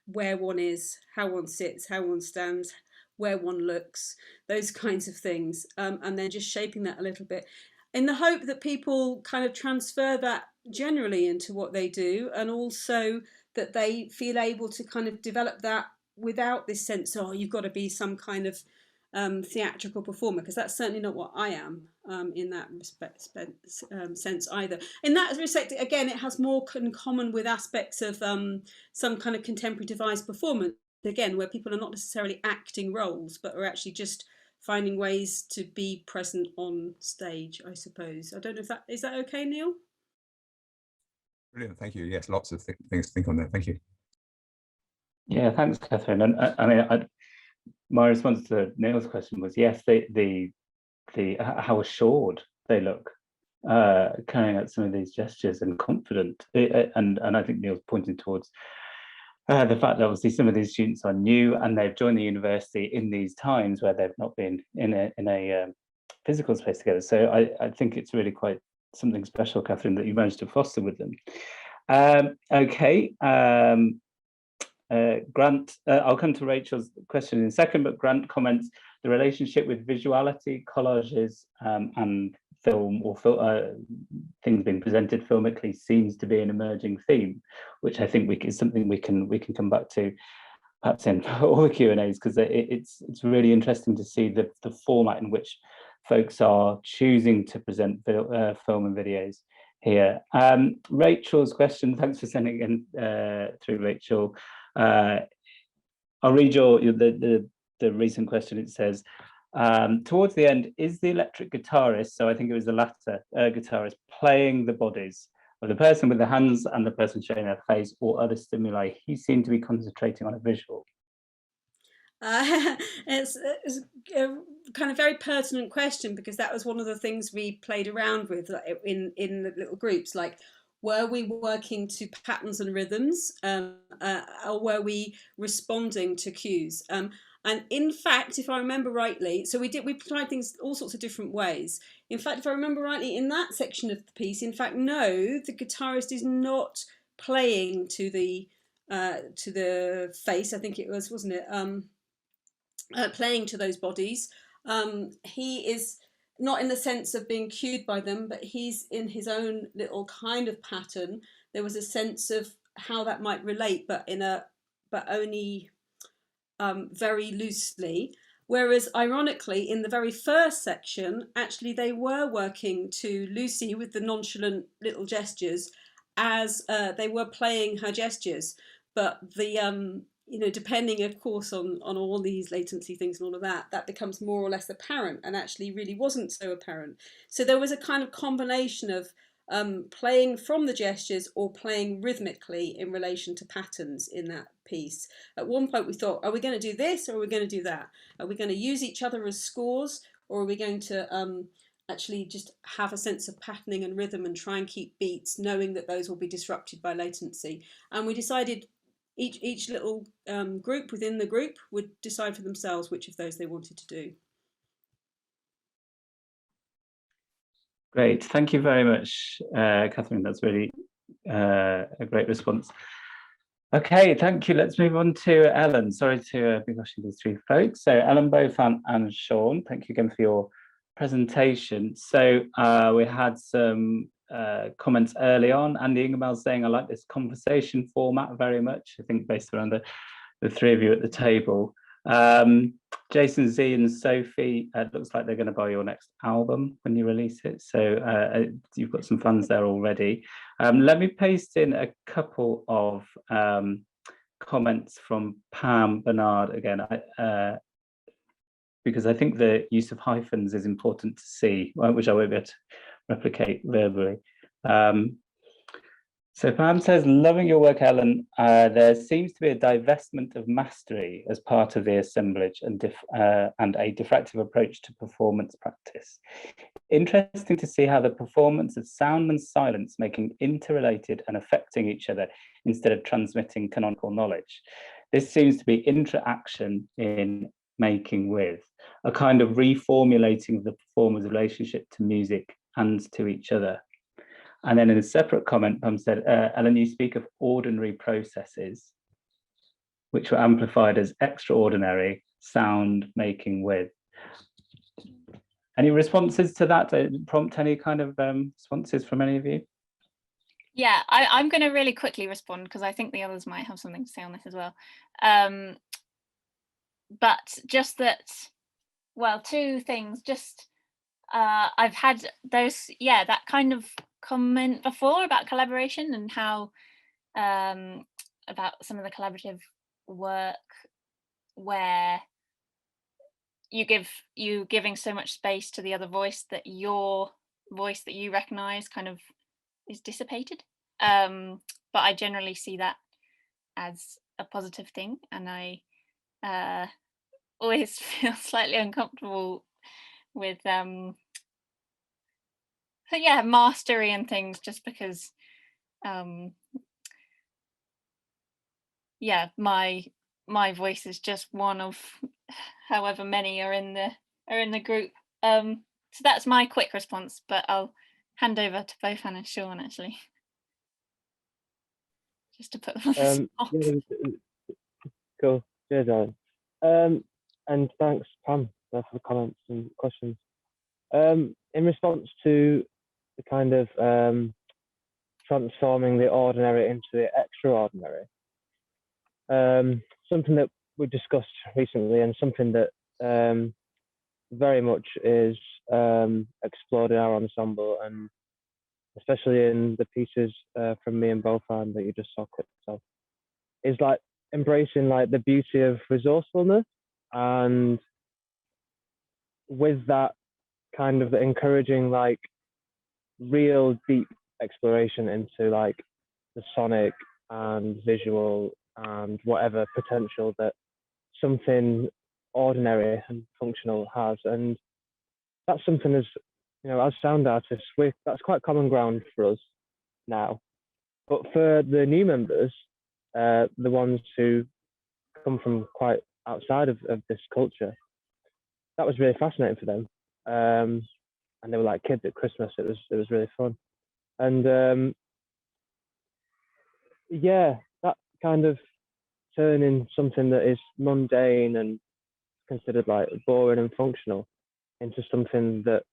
where one is, how one sits, how one stands, where one looks, those kinds of things, and then just shaping that a little bit in the hope that people kind of transfer that generally into what they do, and also that they feel able to kind of develop that without this sense, oh, you've got to be some kind of theatrical performer, because that's certainly not what I am in that sense either. In that respect, again, it has more in common with aspects of some kind of contemporary devised performance, again, where people are not necessarily acting roles, but are actually just finding ways to be present on stage, I suppose. I don't know if is that okay, Neil? Brilliant, thank you. Yes, lots of things to think on there. Thank you. Yeah, thanks, Catherine. And I mean, my response to Neil's question was yes. The how assured they look carrying out some of these gestures and confident. And I think Neil's pointing towards the fact that obviously some of these students are new and they've joined the university in these times where they've not been in a physical space together. So I think it's really quite something special, Catherine, that you managed to foster with them. Grant, I'll come to Rachel's question in a second, but Grant comments the relationship with visuality, collages, and film or things being presented filmically seems to be an emerging theme, which I think is something we can come back to perhaps in all the Q&As, because it's really interesting to see the format in which folks are choosing to present film and videos here. Rachel's question, thanks for sending in through, Rachel. I'll read the recent question. It says, towards the end, is the electric guitarist, so I think it was the latter guitarist, playing the bodies of the person with the hands and the person showing their face or other stimuli? He seemed to be concentrating on a visual. It's a kind of very pertinent question, because that was one of the things we played around with in the little groups. Like, were we working to patterns and rhythms, or were we responding to cues? And in fact, if I remember rightly, so we tried things all sorts of different ways. In fact, if I remember rightly, in that section of the piece, in fact, no, the guitarist is not playing to the face. I think it was, wasn't it? Playing to those bodies. He is not in the sense of being cued by them, but he's in his own little kind of pattern. There was a sense of how that might relate, but only very loosely. Whereas ironically, in the very first section, actually they were working to Lucy with the nonchalant little gestures as they were playing her gestures. But the depending, of course, on all these latency things and all of that, that becomes more or less apparent, and actually really wasn't so apparent. So there was a kind of combination of playing from the gestures or playing rhythmically in relation to patterns in that piece. At one point we thought, are we going to do this or are we going to do that? Are we going to use each other as scores, or are we going to actually just have a sense of patterning and rhythm and try and keep beats, knowing that those will be disrupted by latency? And we decided each little group within the group would decide for themselves which of those they wanted to do. Great, thank you very much, Catherine. That's really a great response. Okay, thank you. Let's move on to Ellen. Sorry to be rushing these three folks. So Ellen, Beaufan and Sean, thank you again for your presentation. So we had some comments early on. Andy Ingerbell saying, I like this conversation format very much, I think based around the three of you at the table. Jason Z and Sophie, it looks like they're going to buy your next album when you release it. So you've got some fans there already. Let me paste in a couple of comments from Pam Bernard again, because I think the use of hyphens is important to see, which I won't be able to replicate verbally. So Pam says, loving your work, Ellen. There seems to be a divestment of mastery as part of the assemblage and a diffractive approach to performance practice. Interesting to see how the performance of sound and silence making interrelated and affecting each other instead of transmitting canonical knowledge. This seems to be interaction in making with, a kind of reformulating of the performer's relationship to music and to each other. And then in a separate comment, Pam said, Ellen, you speak of ordinary processes, which were amplified as extraordinary sound making with. Any responses to that? Prompt any kind of responses from any of you? Yeah, I'm going to really quickly respond because I think the others might have something to say on this as well. But just that, well, two things. Just I've had those, that kind of comment before about collaboration and how about some of the collaborative work where you giving so much space to the other voice that your voice that you recognize kind of is dissipated. But I generally see that as a positive thing, and I always feel slightly uncomfortable with yeah, mastery and things, just because yeah, my voice is just one of however many are in the group. So that's my quick response, but I'll hand over to both Hannah and Sean actually, just to put them on the spot. Yeah, cool. Cheers, Alan. And thanks, Pam, for the comments and questions. In response to the kind of transforming the ordinary into the extraordinary, something that we discussed recently and something that very much is explored in our ensemble, and especially in the pieces from me and Bofan that you just saw clips of, is like embracing like the beauty of resourcefulness, and with that kind of encouraging like real deep exploration into like the sonic and visual and whatever potential that something ordinary and functional has. And that's something, as you know, as sound artists, that's quite common ground for us now. But for the new members, the ones who come from quite outside of this culture, that was really fascinating for them. And they were like kids at Christmas. It was really fun. And yeah, that kind of turning something that is mundane and considered like boring and functional into something that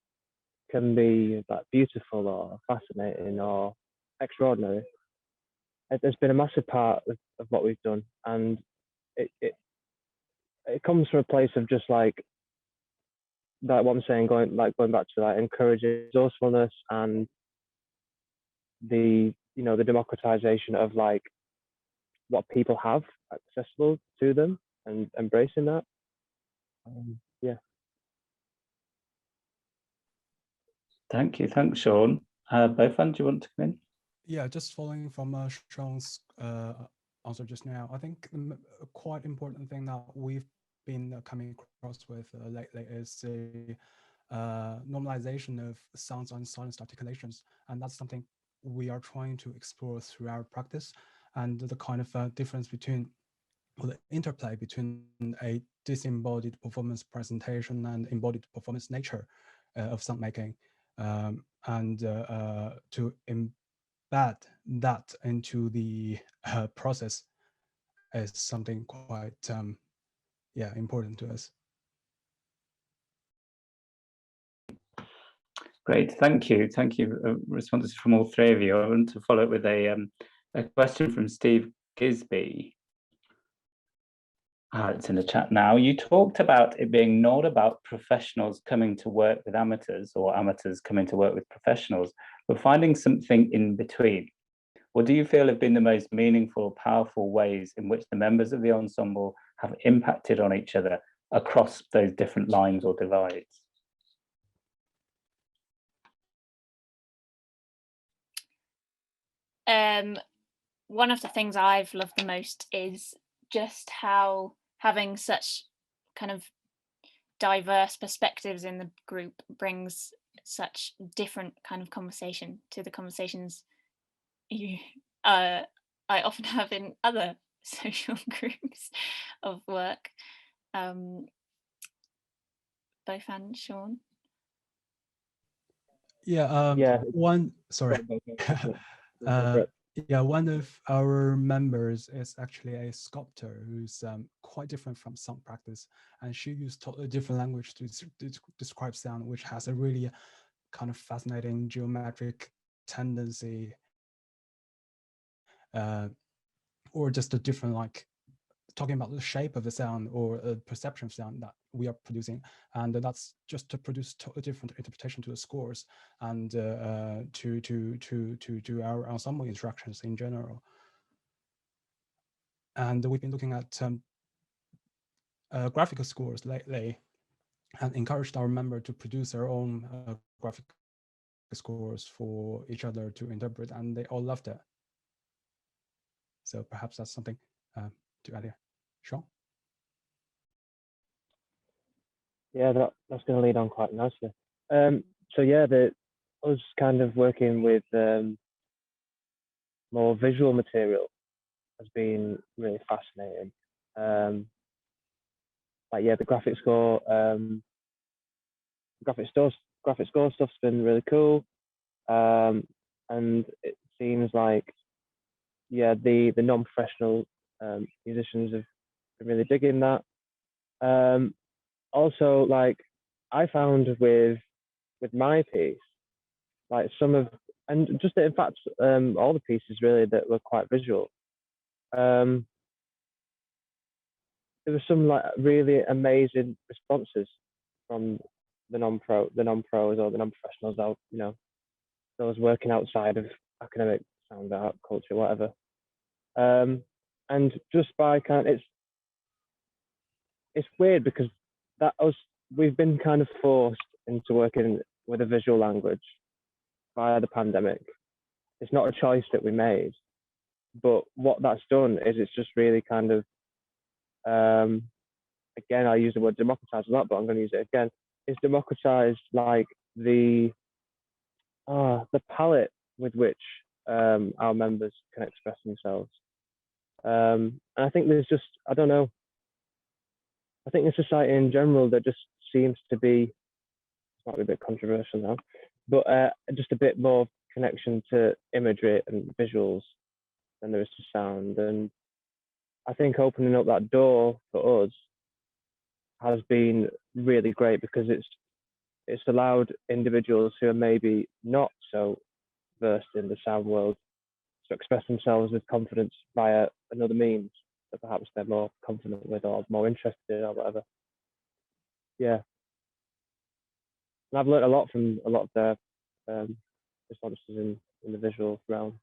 can be like beautiful or fascinating or extraordinary. There's been a massive part of what we've done, and it comes from a place of just like what I'm saying, going back to like encouraging resourcefulness and the democratization of like what people have accessible to them and embracing that. Yeah. Thank you. Thanks, Sean. Bofan, do you want to come in? Yeah, just following from Sean's answer just now, I think a quite important thing that we've been coming across with lately is the normalization of sounds and silence articulations, and that's something we are trying to explore through our practice, and the kind of difference between, or the interplay between a disembodied performance presentation and embodied performance nature of sound making, and to embed that into the process is something quite important to us. Great, thank you. Responses from all three of you. I want to follow up with a question from Steve Gisby. It's in the chat now. You talked about it being not about professionals coming to work with amateurs or amateurs coming to work with professionals, but finding something in between. What do you feel have been the most meaningful, powerful ways in which the members of the ensemble have impacted on each other across those different lines or divides? One of the things I've loved the most is just how having such kind of diverse perspectives in the group brings such different kind of conversation to the conversations I often have in other social groups of work. Bofan, Sean? One of our members is actually a sculptor who's quite different from sound practice, and she used totally different language to describe sound, which has a really kind of fascinating geometric tendency, or just a different, like talking about the shape of the sound or a perception of sound that we are producing, and that's just to produce totally different interpretation to the scores and to our ensemble instructions in general. And we've been looking at graphical scores lately and encouraged our member to produce their own graphic scores for each other to interpret, and they all loved it. So perhaps that's something to add here. Sean? Yeah, that's going to lead on quite nicely. So yeah, us kind of working with more visual material has been really fascinating. Like yeah, the graphic score stuff's been really cool, and it seems like yeah, the non-professional musicians have been really digging that. Also, like I found with my piece, like some of, and just in fact all the pieces really that were quite visual, there were some like really amazing responses from the non-pros or the non-professionals out, you know, those working outside of academic sound, art, culture, whatever. And just by kind of, it's weird because we've been kind of forced into working with a visual language via the pandemic. It's not a choice that we made, but what that's done is it's just really kind of, again, I use the word democratize a lot, but I'm going to use it again. It's democratized like the palette with which our members can express themselves. And I think there's just, I don't know, I think in society in general, there just seems to be, it might be a bit controversial now, but just a bit more connection to imagery and visuals than there is to sound. And I think opening up that door for us has been really great because it's allowed individuals who are maybe not so versed in the sound world to express themselves with confidence via another means that perhaps they're more confident with or more interested in or whatever. Yeah. And I've learned a lot from a lot of their responses in the visual realm.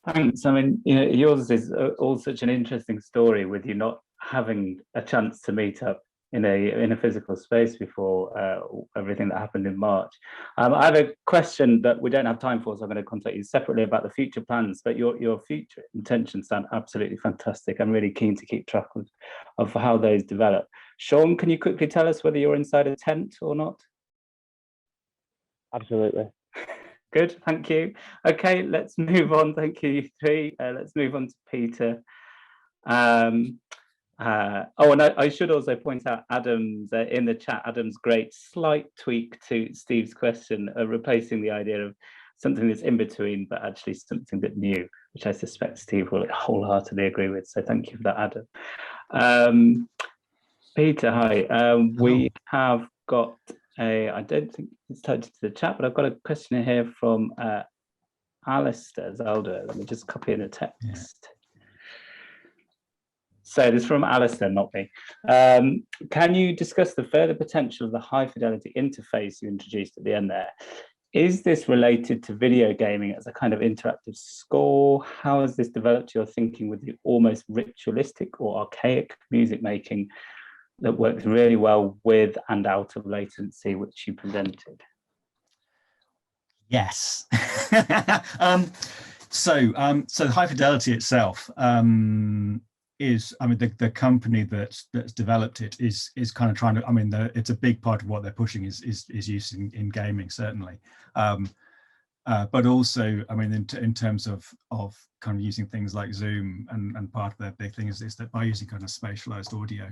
Thanks. I mean, you know, yours is all such an interesting story with you not having a chance to meet up in a physical space before everything that happened in March. I have a question that we don't have time for, so I'm going to contact you separately about the future plans, but your future intentions sound absolutely fantastic. I'm really keen to keep track of how those develop. Sean, can you quickly tell us whether you're inside a tent or not? Absolutely. Good, thank you. Okay, let's move on. Thank you, Thre. Let's move on to Peter. And I should also point out Adam's in the chat, Adam's great slight tweak to Steve's question, replacing the idea of something that's in between, but actually something that new, which I suspect Steve will wholeheartedly agree with. So thank you for that, Adam. Peter, hi. We have got I don't think it's typed into the chat, but I've got a question here from Alistair Zalder. Let me just copy in the text. Yeah. So this is from Alistair, not me. Can you discuss the further potential of the high fidelity interface you introduced at the end there? Is this related to video gaming as a kind of interactive score? How has this developed your thinking with the almost ritualistic or archaic music making that works really well with and out of latency, which you presented? Yes. So high fidelity itself is, I mean, the company that's developed it is kind of trying to, I mean, it's a big part of what they're pushing is use in gaming, certainly. But also, I mean, in terms of kind of using things like Zoom, and part of their big thing is that by using kind of spatialized audio,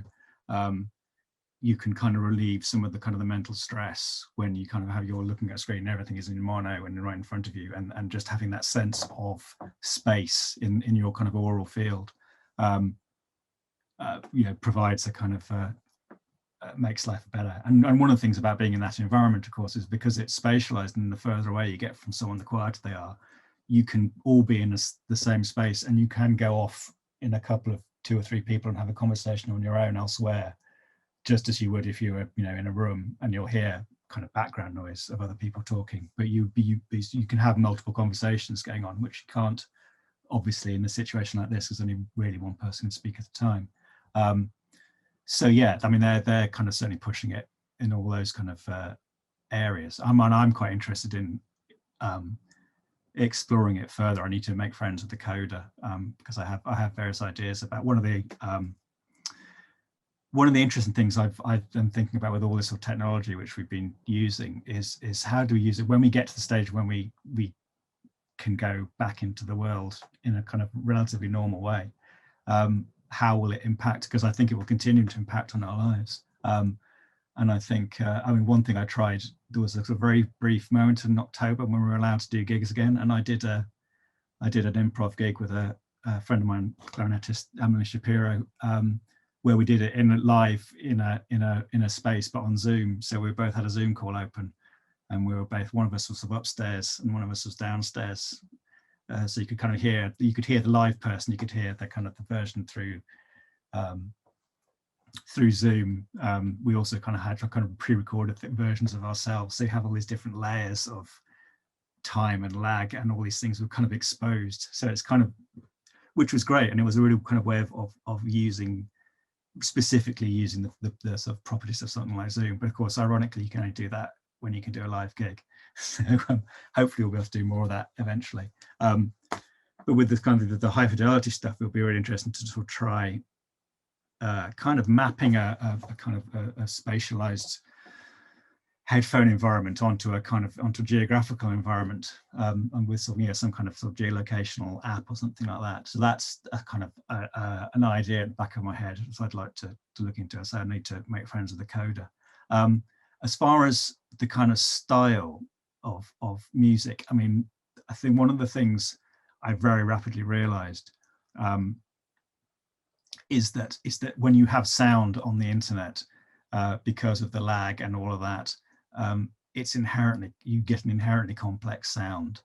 you can kind of relieve some of the mental stress when you kind of have, you're looking at a screen and everything is in mono and right in front of you, and just having that sense of space in your kind of aural field, you know, provides a kind of makes life better. And one of the things about being in that environment, of course, is because it's spatialized, and the further away you get from someone, the quieter they are. You can all be in the same space, and you can go off in a couple of 2 or 3 people and have a conversation on your own elsewhere, just as you would if you were, you know, in a room and you'll hear kind of background noise of other people talking, but you can have multiple conversations going on, which you can't obviously in a situation like this, because only really one person can speak at a time. So yeah, I mean, they're kind of certainly pushing it in all those kind of areas. I'm quite interested in exploring it further. I need to make friends with the coder, because I have various ideas about one of the one of the interesting things I've been thinking about with all this sort of technology which we've been using is how do we use it when we get to the stage when we can go back into the world in a kind of relatively normal way. How will it impact? Because I think it will continue to impact on our lives. And I think, I mean, one thing I tried, there was a sort of very brief moment in October when we were allowed to do gigs again, and I did an improv gig with a friend of mine, clarinetist Emily Shapiro, where we did it live in a space, but on Zoom. So we both had a Zoom call open, and we were both, one of us was sort of upstairs and one of us was downstairs. So you could kind of hear, you could hear the live person, you could hear the kind of the version through Zoom. We also kind of had kind of pre-recorded versions of ourselves. So you have all these different layers of time and lag, and all these things were kind of exposed. So it's kind of, which was great, and it was a really kind of way of using, specifically using the sort of properties of something like Zoom. But of course, ironically, you can only do that when you can do a live gig. So hopefully we'll be able to do more of that eventually. But with this kind of the high fidelity stuff, it'll be really interesting to sort of try kind of mapping a kind of a spatialized headphone environment onto a kind of onto a geographical environment, and with some, some kind of geolocational app or something like that. So that's a kind of an idea at the back of my head, so I'd like to look into it. So I need to make friends with the coder. As far as the kind of style of music, I mean, I think one of the things I very rapidly realized is that when you have sound on the internet, because of the lag and all of that, it's inherently, you get an inherently complex sound.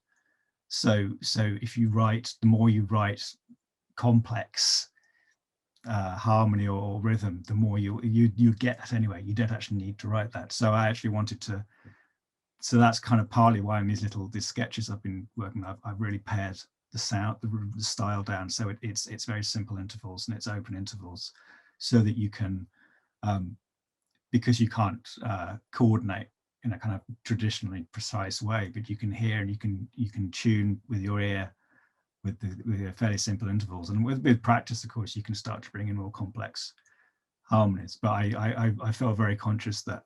So if you write, the more you write complex harmony or rhythm, the more you get that anyway. You don't actually need to write that. So I actually wanted to, so that's kind of partly why in these sketches I've been working, I've really pared the sound, the style down. So it's very simple intervals and it's open intervals, so that you can, because you can't coordinate in a kind of traditionally precise way, but you can hear and you can tune with your ear with fairly simple intervals. And with practice, of course, you can start to bring in more complex harmonies. But I felt very conscious that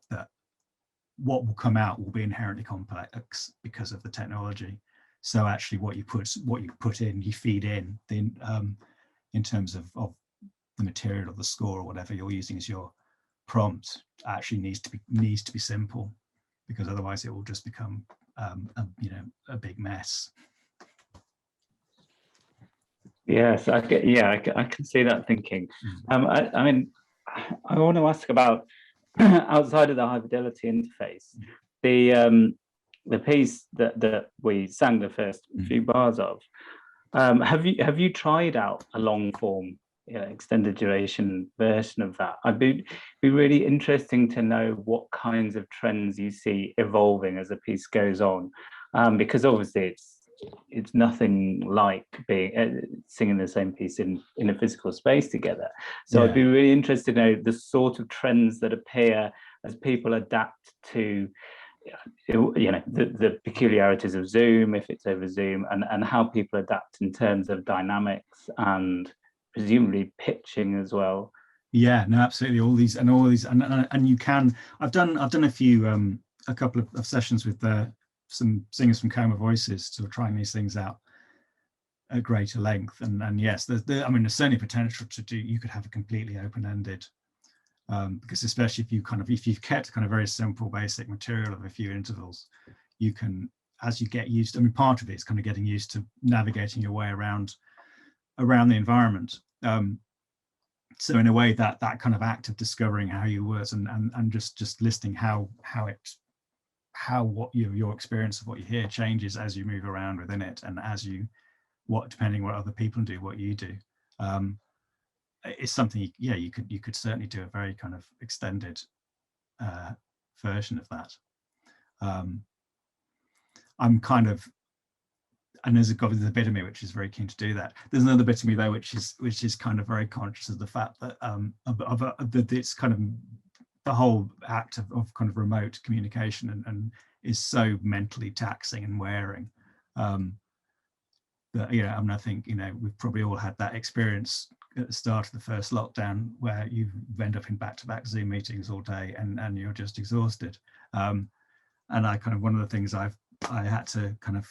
what will come out will be inherently complex because of the technology. So actually, what you put in, you feed in terms of the material of the score or whatever you're using as your prompt, actually needs to be simple, because otherwise it will just become a big mess. Yes, I can see that thinking. I mean, I want to ask about outside of the high fidelity interface, the piece that we sang the first few bars of. Have you tried out a long form, extended duration version of that? I'd be really interesting to know what kinds of trends you see evolving as the piece goes on, because obviously it's nothing like being singing the same piece in a physical space together. So I'd be really interested to know the sort of trends that appear as people adapt to the peculiarities of Zoom, if it's over Zoom, and how people adapt in terms of dynamics and presumably pitching as well. Yeah, no, absolutely. All these and you can. I've done a couple of sessions with some singers from Coma Voices, sort of trying these things out at greater length. And yes, I mean, there's certainly potential to do. You could have a completely open-ended. Because especially if you've kept kind of very simple basic material of a few intervals, you can, as you get used, I mean, part of it is kind of getting used to navigating your way around the environment. So in a way, that kind of act of discovering how you work and just listening how your experience of what you hear changes as you move around within it, and as you depending what other people do, what you do. It's something, you could certainly do a very kind of extended version of that. I'm kind of, and there's a bit of me which is very keen to do that. There's another bit of me though which is kind of very conscious of the fact that that it's kind of the whole act of kind of remote communication and is so mentally taxing and wearing. But I mean, I think we've probably all had that experience at the start of the first lockdown, where you end up in back-to-back Zoom meetings all day and you're just exhausted. And I kind of, one of the things I had to kind of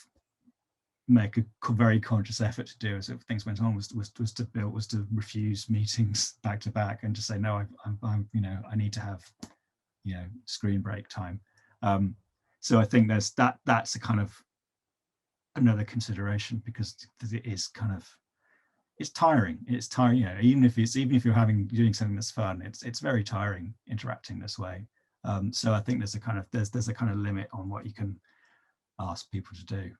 make a very conscious effort to do as things went on was to refuse meetings back to back and to say, no, I'm you know, I need to have, you know, screen break time. So I think that's a kind of another consideration, because it is kind of, it's tiring, you know, even if you're doing something that's fun, it's very tiring interacting this way. So I think there's a kind of limit on what you can ask people to do.